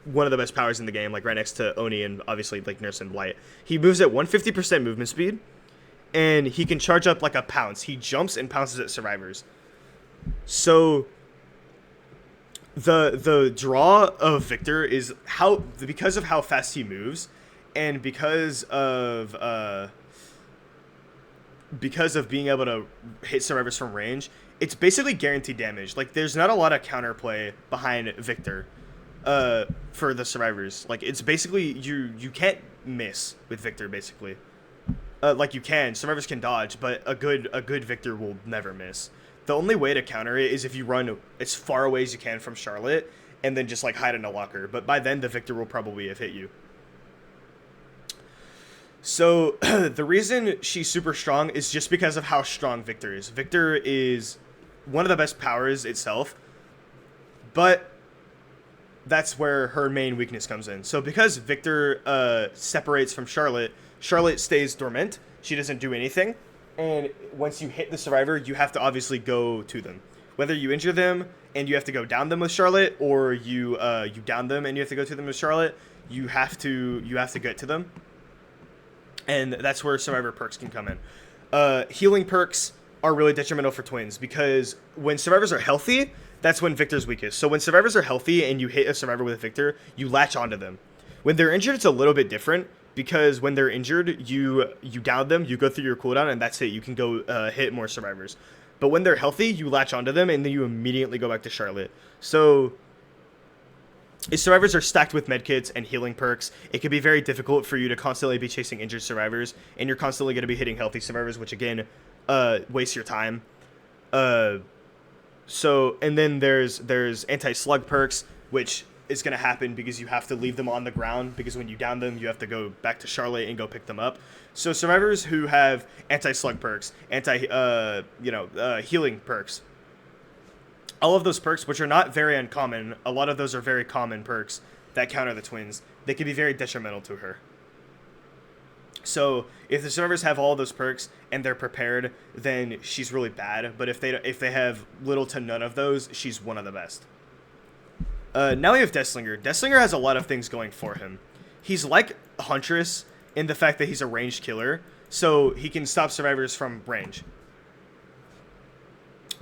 one of the best powers in the game, like right next to Oni and obviously like Nurse and Blight. He moves at 150% movement speed, and he can charge up like a pounce. He jumps and pounces at survivors. So the draw of Victor is because of how fast he moves, and because of being able to hit survivors from range, it's basically guaranteed damage. Like, there's not a lot of counterplay behind Victor for the survivors. Like, it's basically you can't miss with Victor, basically. Like, you can, survivors can dodge, but a good Victor will never miss. The only way to counter it is if you run as far away as you can from Charlotte and then just like hide in a locker. But by then the Victor will probably have hit you. So the reason she's super strong is just because of how strong Victor is. Victor is one of the best powers itself, but that's where her main weakness comes in. So because Victor separates from Charlotte, Charlotte stays dormant. She doesn't do anything. And once you hit the survivor, you have to obviously go to them. Whether you injure them and you have to go down them with Charlotte, or you down them and you have to go to them with Charlotte, you have to get to them. And that's where survivor perks can come in. Healing perks are really detrimental for Twins, because when survivors are healthy, that's when Victor's weakest. So when survivors are healthy and you hit a survivor with Victor, you latch onto them. When they're injured, it's a little bit different, because when they're injured, you down them, you go through your cooldown, and that's it. You can go hit more survivors. But when they're healthy, you latch onto them, and then you immediately go back to Charlotte. So if survivors are stacked with medkits and healing perks, it can be very difficult for you to constantly be chasing injured survivors, and you're constantly going to be hitting healthy survivors, which again wastes your time. So, and then there's anti-slug perks, which is going to happen because you have to leave them on the ground, because when you down them, you have to go back to Charlotte and go pick them up. So survivors who have anti-slug perks, healing perks, all of those perks, which are not very uncommon, a lot of those are very common perks that counter the Twins, they can be very detrimental to her. So if the survivors have all of those perks and they're prepared, then she's really bad. But if they have little to none of those, she's one of the best. Now we have Deathslinger. Deathslinger has a lot of things going for him. He's like Huntress in the fact that he's a ranged killer, so he can stop survivors from range.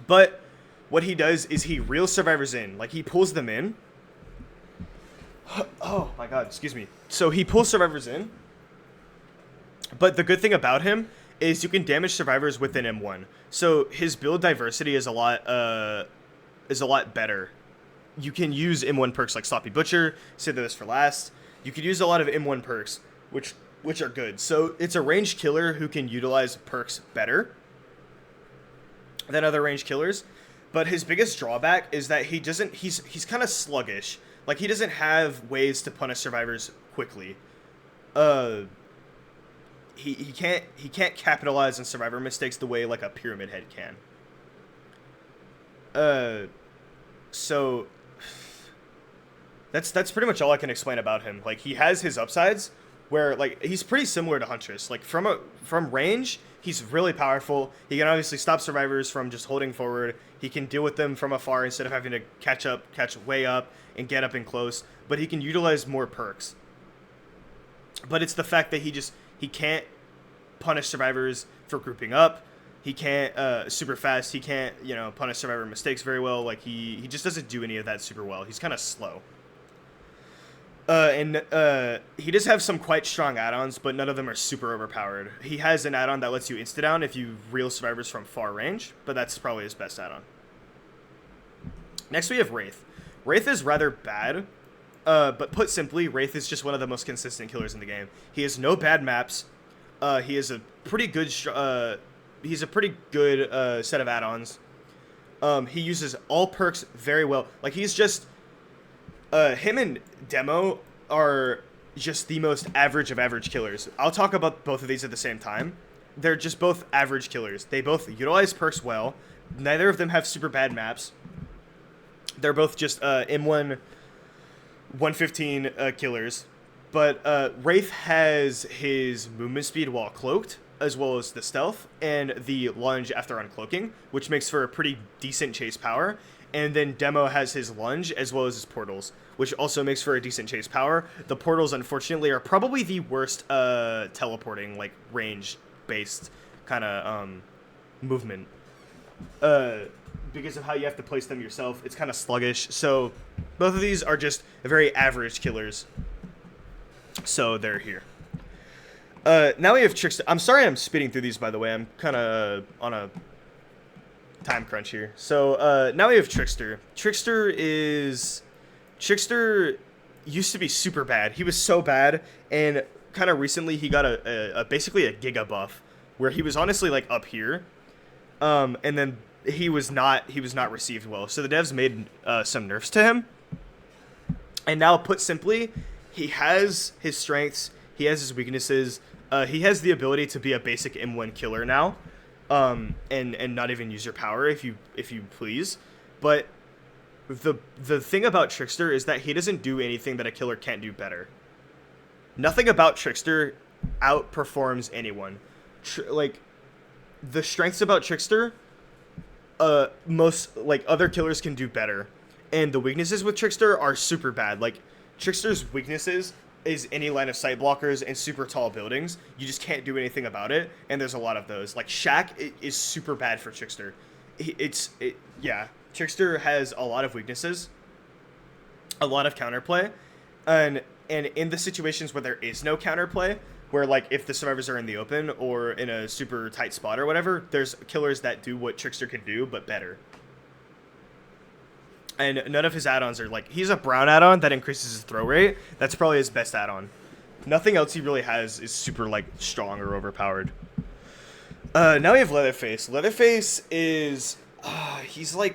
But what he does is he reels survivors in. Like, he pulls them in. Oh my god, excuse me. So he pulls survivors in. But the good thing about him is you can damage survivors with an M1. So his build diversity is a lot better. You can use M1 perks like Sloppy Butcher, save this for last. You could use a lot of M1 perks, which are good. So it's a ranged killer who can utilize perks better than other ranged killers. But his biggest drawback is that he's kind of sluggish. Like, he doesn't have ways to punish survivors quickly. He can't capitalize on survivor mistakes the way like a Pyramid Head can. So that's pretty much all I can explain about him. Like, he has his upsides where like he's pretty similar to Huntress. Like, from range, he's really powerful. He can obviously stop survivors from just holding forward. He can deal with them from afar instead of having to catch way up and get up and close. But he can utilize more perks. But it's the fact that he can't punish survivors for grouping up. He can't super fast. He can't, punish survivor mistakes very well. Like, he just doesn't do any of that super well. He's kind of slow. And he does have some quite strong add-ons, but none of them are super overpowered. He has an add-on that lets you insta-down if you reel survivors from far range, but that's probably his best add-on. Next we have Wraith. Wraith is rather bad, but put simply, Wraith is just one of the most consistent killers in the game. He has no bad maps. He has a pretty good set of add-ons. He uses all perks very well. Like, he's just him and Demo are just the most average of average killers. I'll talk about both of these at the same time. They're just both average killers. They both utilize perks well. Neither of them have super bad maps. They're both just M1 115 killers. But Wraith has his movement speed while cloaked, as well as the stealth, and the lunge after uncloaking, which makes for a pretty decent chase power. And then Demo has his lunge, as well as his portals, which also makes for a decent chase power. The portals, unfortunately, are probably the worst teleporting, like, range-based kind of movement. Because of how you have to place them yourself, it's kind of sluggish. So both of these are just very average killers. So they're here. Now we have Trickster. I'm sorry I'm speeding through these, by the way. I'm kind of on a time crunch here. So now we have Trickster. Trickster used to be super bad. He was so bad, and kind of recently he got basically a Giga buff, where he was honestly like up here, and then he was not received well. So the devs made some nerfs to him, and now, put simply, he has his strengths, he has his weaknesses. He has the ability to be a basic M1 killer now, and not even use your power if you please. But the thing about Trickster is that he doesn't do anything that a killer can't do better. Nothing about Trickster outperforms anyone. Like, the strengths about Trickster, most like other killers can do better, and the weaknesses with Trickster are super bad. Like, Trickster's weaknesses is any line of sight blockers and super tall buildings. You just can't do anything about it, and there's a lot of those. Like, Shack is super bad for Trickster. Trickster has a lot of weaknesses, a lot of counterplay, and in the situations where there is no counterplay, where, like, if the survivors are in the open or in a super tight spot or whatever, there's killers that do what Trickster can do, but better. And none of his add-ons are, like, he's a brown add-on that increases his throw rate. That's probably his best add-on. Nothing else he really has is super, like, strong or overpowered. Now we have Leatherface. Leatherface is, he's a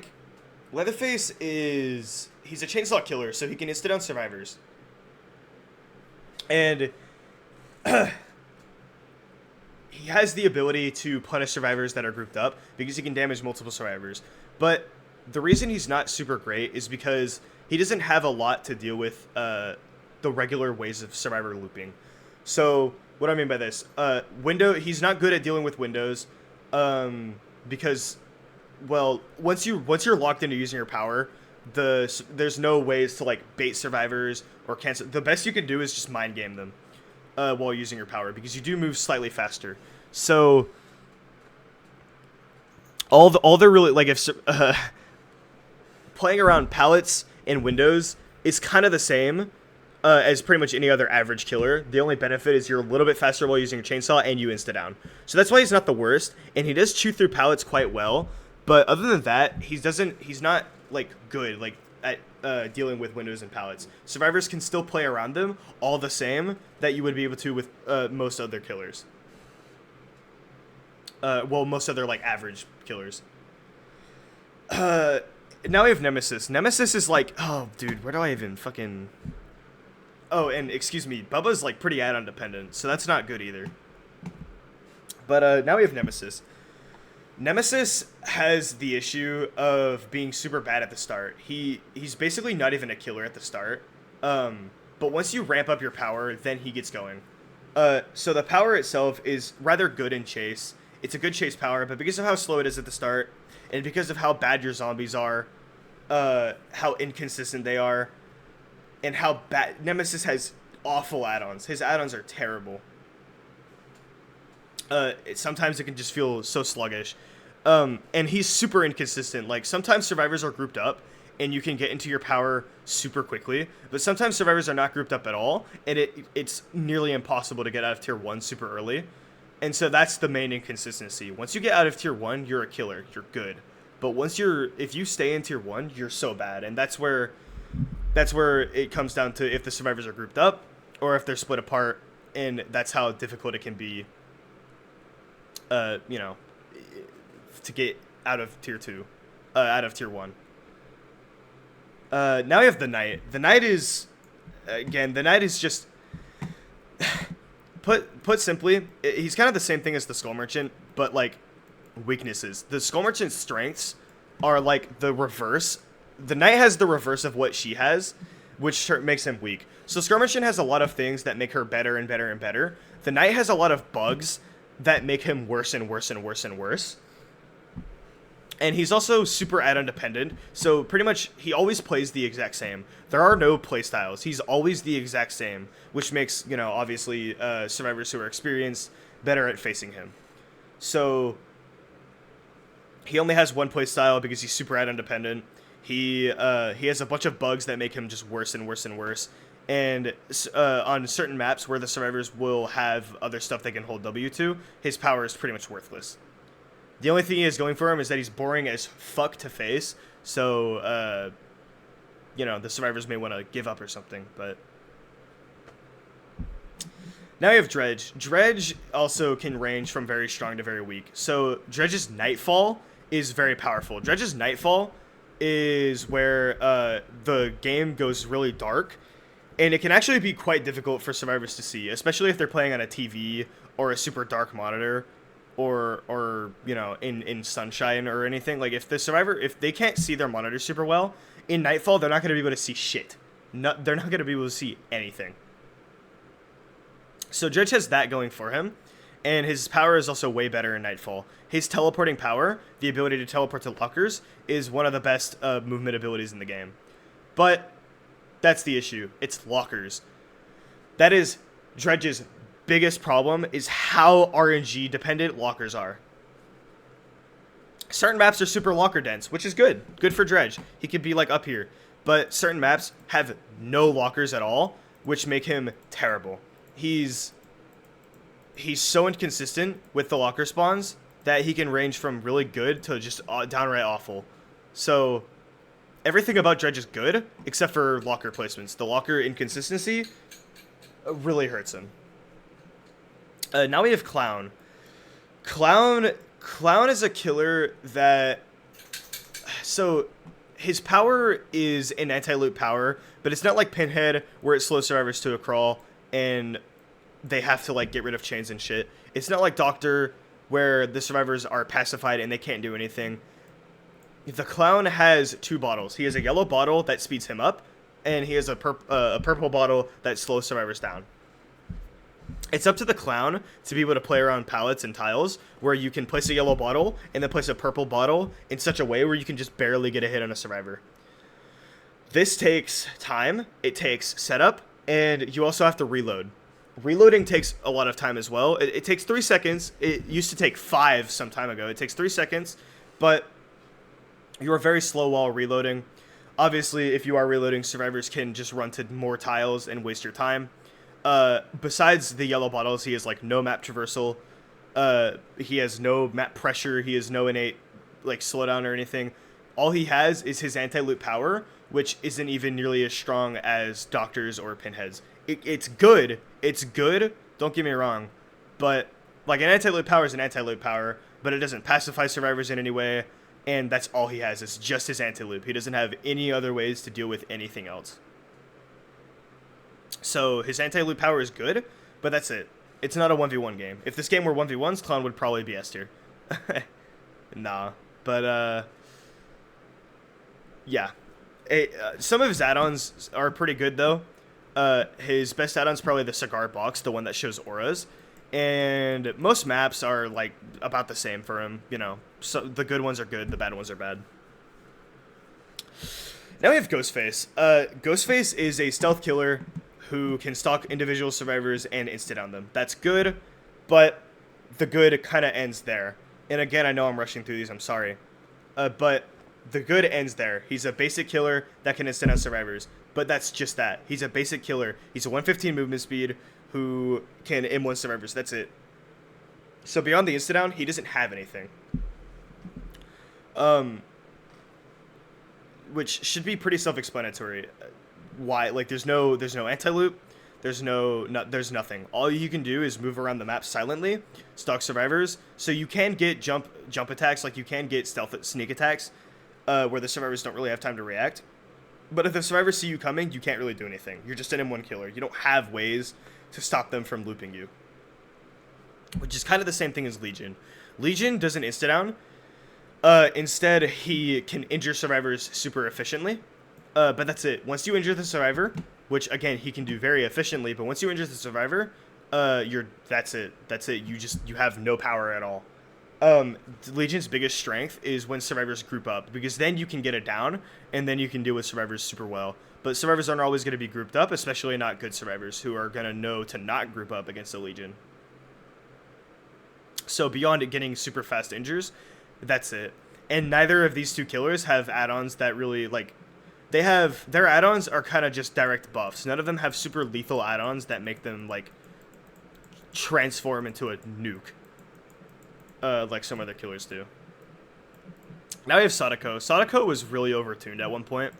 chainsaw killer, so he can insta down survivors. And he has the ability to punish survivors that are grouped up because he can damage multiple survivors. But the reason he's not super great is because he doesn't have a lot to deal with the regular ways of survivor looping. So what do I mean by this? He's not good at dealing with windows because, well, once you're locked into using your power, there's no ways to, like, bait survivors or cancel. The best you can do is just mind game them while using your power, because you do move slightly faster. So all they're really, like, if playing around pallets and windows is kind of the same, as pretty much any other average killer. The only benefit is you're a little bit faster while using a chainsaw, and you insta down. So that's why he's not the worst, and he does chew through pallets quite well. But other than that, he's not like good like at dealing with windows and pallets. Survivors can still play around them all the same that you would be able to with most other killers. Well, most other like average killers. Now we have Nemesis. Nemesis is like, oh, dude, where do I even fucking... Oh, and excuse me, Bubba's like pretty add-on dependent, so that's not good either. But now we have Nemesis. Nemesis has the issue of being super bad at the start. He's basically not even a killer at the start. But once you ramp up your power, then he gets going. So the power itself is rather good in chase. It's a good chase power, but because of how slow it is at the start, and because of how bad your zombies are, how inconsistent they are, and how bad... Nemesis has awful add-ons. His add-ons are terrible. Sometimes it can just feel so sluggish. And he's super inconsistent. Like, sometimes survivors are grouped up, and you can get into your power super quickly, but sometimes survivors are not grouped up at all, and it's nearly impossible to get out of tier 1 super early. And so that's the main inconsistency. Once you get out of tier 1, you're a killer. You're good. But if you stay in tier 1, you're so bad. And that's where it comes down to if the survivors are grouped up or if they're split apart, and that's how difficult it can be, to get out of tier 2, out of tier 1. Now we have the Knight. The Knight is just... Put simply, he's kind of the same thing as the Skull Merchant, but like weaknesses. The Skull Merchant's strengths are like the reverse. The Knight has the reverse of what she has, which makes him weak. So Skull Merchant has a lot of things that make her better and better and better. The Knight has a lot of bugs that make him worse and worse and worse and worse. And he's also super add-on dependent, so pretty much he always plays the exact same. There are no playstyles. He's always the exact same, which makes, obviously, survivors who are experienced better at facing him. So he only has one playstyle because he's super add-on dependent. He has a bunch of bugs that make him just worse and worse and worse. And on certain maps where the survivors will have other stuff they can hold W to, his power is pretty much worthless. The only thing he has going for him is that he's boring as fuck to face, so, the survivors may want to give up or something, but... Now we have Dredge. Dredge also can range from very strong to very weak. So Dredge's Nightfall is very powerful. Dredge's Nightfall is where the game goes really dark, and it can actually be quite difficult for survivors to see, especially if they're playing on a TV or a super dark monitor, or in sunshine or anything. Like, if they can't see their monitor super well in Nightfall, they're not going to be able to see shit. They're not going to be able to see anything. So Dredge has that going for him, and his power is also way better in Nightfall. His teleporting power, the ability to teleport to lockers, is one of the best movement abilities in the game. But that's the issue. It's lockers. That is Dredge's biggest problem, is how RNG dependent lockers are. Certain maps are super locker dense, which is good for Dredge. He could be like up here, but certain maps have no lockers at all, which make him terrible. He's so inconsistent with the locker spawns that he can range from really good to just downright awful. So everything about Dredge is good except for locker placements. The locker inconsistency really hurts him. Now we have Clown. Clown is a killer that... So, his power is an anti-loot power, but it's not like Pinhead, where it slows survivors to a crawl, and they have to, like, get rid of chains and shit. It's not like Doctor, where the survivors are pacified and they can't do anything. The Clown has two bottles. He has a yellow bottle that speeds him up, and he has a purple bottle that slows survivors down. It's up to the Clown to be able to play around pallets and tiles where you can place a yellow bottle and then place a purple bottle in such a way where you can just barely get a hit on a survivor. This takes time, it takes setup, and you also have to reload. Reloading takes a lot of time as well. It takes 3 seconds. It used to take 5 some time ago. It takes 3 seconds, but you are very slow while reloading. Obviously, if you are reloading, survivors can just run to more tiles and waste your time. Besides the yellow bottles, he has like no map traversal. He has no map pressure. He has no innate like slowdown or anything. All he has is his anti-loot power, which isn't even nearly as strong as Doctors or Pinheads. It's good. It's good. Don't get me wrong, but like an anti-loot power is an anti-loot power, but it doesn't pacify survivors in any way, and that's all he has. It's just his anti-loop. He doesn't have any other ways to deal with anything else. So his anti-loop power is good, but that's it. It's not a 1v1 game. If this game were 1v1s, Clown would probably be S tier. Nah. But, yeah. Some of his add-ons are pretty good, though. His best add-on is probably the cigar box, the one that shows auras. And most maps are, like, about the same for him, you know. So the good ones are good, the bad ones are bad. Now we have Ghostface. Ghostface is a stealth killer who can stalk individual survivors and insta-down them. That's good, but the good kind of ends there. And again, I know I'm rushing through these, I'm sorry. But the good ends there. He's a basic killer that can insta-down survivors. But that's just that. He's a basic killer. He's a 115 movement speed who can M1 survivors. That's it. So beyond the insta-down, he doesn't have anything. Which should be pretty self-explanatory. Why? Like, there's no anti-loop. There's nothing. All you can do is move around the map silently, stalk survivors. So you can get jump attacks, like you can get sneak attacks, where the survivors don't really have time to react. But if the survivors see you coming, you can't really do anything. You're just an M1 killer. You don't have ways to stop them from looping you. Which is kind of the same thing as Legion. Legion doesn't insta-down. Instead, he can injure survivors super efficiently. But that's it. Once you injure the survivor, which again he can do very efficiently, but once you injure the survivor, that's it. That's it. You have no power at all. Legion's biggest strength is when survivors group up, because then you can get it down, and then you can deal with survivors super well. But survivors aren't always going to be grouped up, especially not good survivors who are going to know to not group up against the Legion. So beyond it getting super fast injures, that's it. And neither of these two killers have add-ons that really, like, their add-ons are kind of just direct buffs. None of them have super lethal add-ons that make them, like, transform into a nuke. Like some other killers do. Now we have Sadako. Sadako was really overtuned at one point,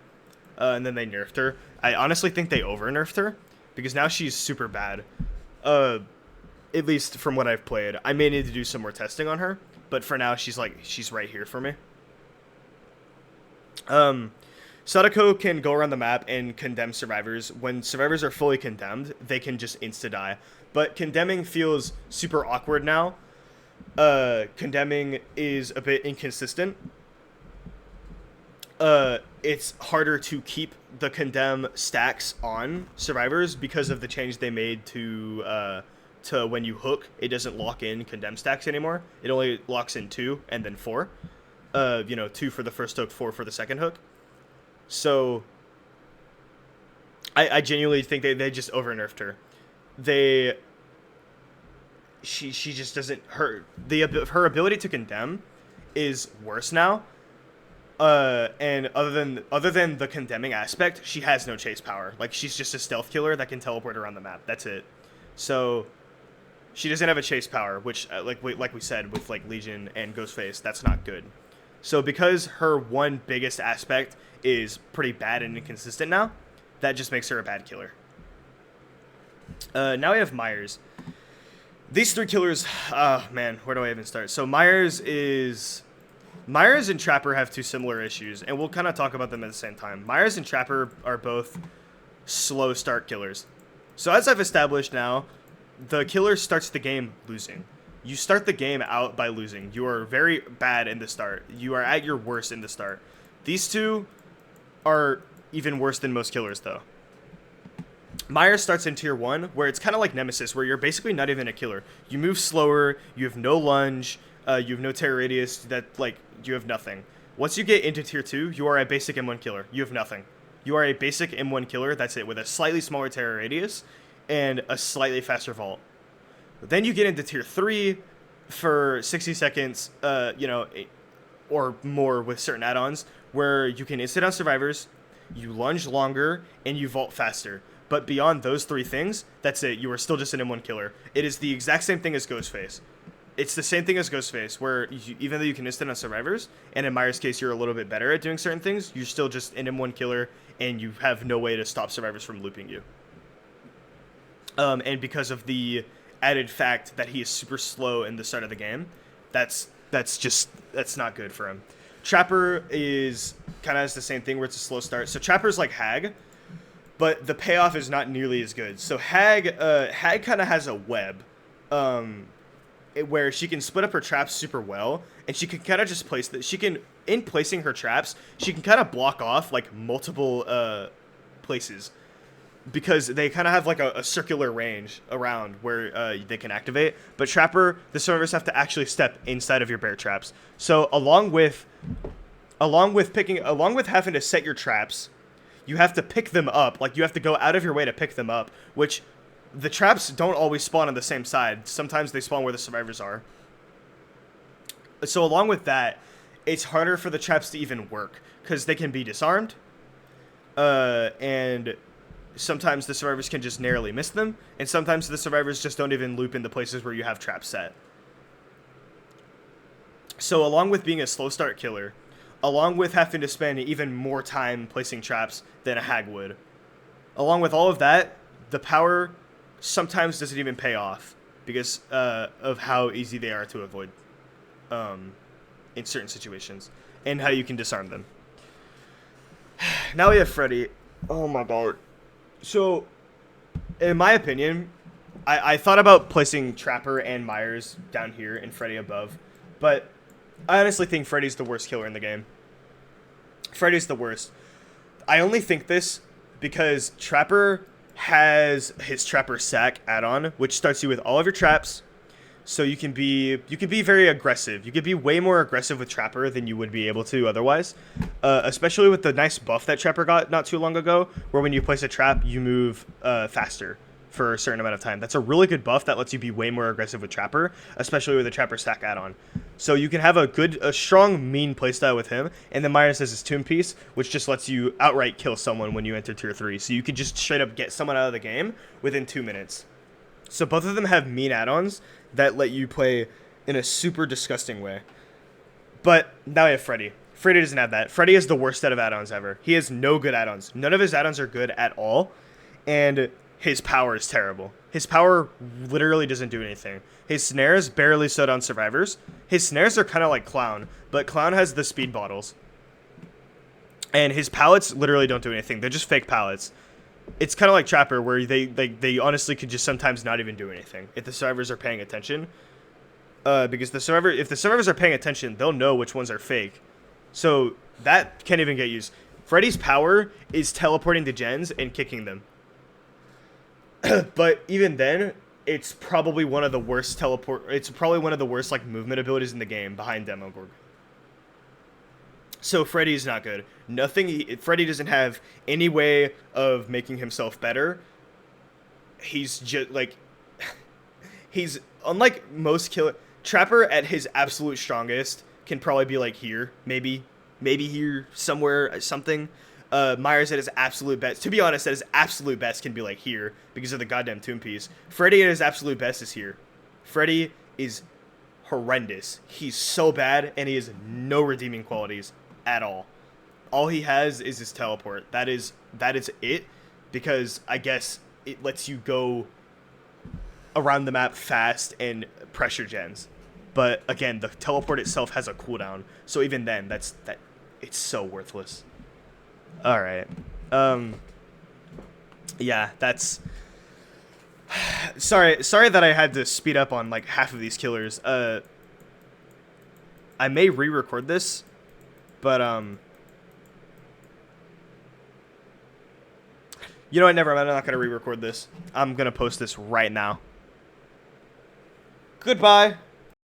and then they nerfed her. I honestly think they over-nerfed her, because now she's super bad. At least from what I've played. I may need to do some more testing on her, but for now she's right here for me. Sadako can go around the map and condemn survivors. When survivors are fully condemned, they can just insta-die. But condemning feels super awkward now. Condemning is a bit inconsistent. It's harder to keep the condemn stacks on survivors because of the change they made to when you hook, it doesn't lock in condemn stacks anymore. It only locks in 2 and then 4. 2 for the first hook, 4 for the second hook. So I genuinely think they just over-nerfed her. She just doesn't, her ability to condemn is worse now. And other than the condemning aspect, she has no chase power. Like, she's just a stealth killer that can teleport around the map. That's it. So she doesn't have a chase power, which like we said with like Legion and Ghostface, that's not good. So because her one biggest aspect is pretty bad and inconsistent now, that just makes her a bad killer. Now we have Myers. These 3 killers, man, where do I even start? So Myers and Trapper have 2 similar issues, and we'll kind of talk about them at the same time. Myers and Trapper are both slow start killers. So as I've established now, the killer starts the game losing. You start the game out by losing. You are very bad in the start. You are at your worst in the start. These 2 are even worse than most killers, though. Myers starts in tier 1, where it's kind of like Nemesis, where you're basically not even a killer. You move slower, you have no lunge, you have no terror radius, you have nothing. Once you get into tier 2, you are a basic M1 killer. You have nothing. You are a basic M1 killer, that's it, with a slightly smaller terror radius and a slightly faster vault. Then you get into tier 3 for 60 seconds, or more with certain add-ons, where you can insta-down survivors, you lunge longer, and you vault faster. But beyond those 3 things, that's it. You are still just an M1 killer. It is the exact same thing as Ghostface. It's the same thing as Ghostface, where even though you can instant on survivors, and in Myers' case you're a little bit better at doing certain things, you're still just an M1 killer, and you have no way to stop survivors from looping you. And because of the added fact that he is super slow in the start of the game, that's not good for him. Trapper is kind of has the same thing where it's a slow start. So Trapper's like Hag, but the payoff is not nearly as good. So Hag kind of has a web, where she can split up her traps super well, and she can kind of just place that. She can, in placing her traps, she can kind of block off like multiple places, because they kind of have like a circular range around where they can activate. But Trapper, the survivors have to actually step inside of your bear traps. So along with having to set your traps, you have to pick them up. Like, you have to go out of your way to pick them up, which the traps don't always spawn on the same side. Sometimes they spawn where the survivors are. So along with that, it's harder for the traps to even work, because they can be disarmed, and sometimes the survivors can just narrowly miss them, and sometimes the survivors just don't even loop into places where you have traps set. So along with being a slow start killer, along with having to spend even more time placing traps than a Hag would, along with all of that, the power sometimes doesn't even pay off because of how easy they are to avoid in certain situations, and how you can disarm them. Now we have Freddy. Oh my god. So, in my opinion, I thought about placing Trapper and Myers down here and Freddy above, but I honestly think Freddy's the worst killer in the game. Freddy's the worst. I only think this because Trapper has his Trapper Sack add-on, which starts you with all of your traps. So you can be very aggressive. You can be way more aggressive with Trapper than you would be able to otherwise. Especially with the nice buff that Trapper got not too long ago, where when you place a trap, you move faster for a certain amount of time. That's a really good buff that lets you be way more aggressive with Trapper, especially with the Trapper Stack add-on. So you can have a strong, mean playstyle with him, and then Myers has his Tomb Piece, which just lets you outright kill someone when you enter Tier 3. So you can just straight up get someone out of the game within 2 minutes. So both of them have mean add-ons that let you play in a super disgusting way. But now we have Freddy. Freddy doesn't have that. Freddy has the worst set of add-ons ever. He has no good add-ons. None of his add-ons are good at all, and his power is terrible. His power literally doesn't do anything. His snares barely slow down survivors. His snares are kind of like Clown, but Clown has the speed bottles. And his pallets literally don't do anything. They're just fake pallets. It's kind of like Trapper, where they honestly could just sometimes not even do anything if the survivors are paying attention. Because if the survivors are paying attention, they'll know which ones are fake. So that can't even get used. Freddy's power is teleporting to gens and kicking them. But even then, it's probably one of the worst like movement abilities in the game behind Demogorgon. So Freddy's not good. Freddy doesn't have any way of making himself better. He's just like, he's unlike most killer. Trapper at his absolute strongest can probably be like here, maybe here somewhere, something. Myers at his absolute best, to be honest, at his absolute best can be like here because of the goddamn Tomb Piece. Freddy at his absolute best is here. Freddy is horrendous. He's so bad, and he has no redeeming qualities at all. All he has is his teleport. That is it, because I guess it lets you go around the map fast and pressure gens. But again, the teleport itself has a cooldown, so even then, it's so worthless. All right. Yeah, that's. Sorry that I had to speed up on like half of these killers. I may re-record this, but you know what? Never mind. I'm not gonna re-record this. I'm gonna post this right now. Goodbye.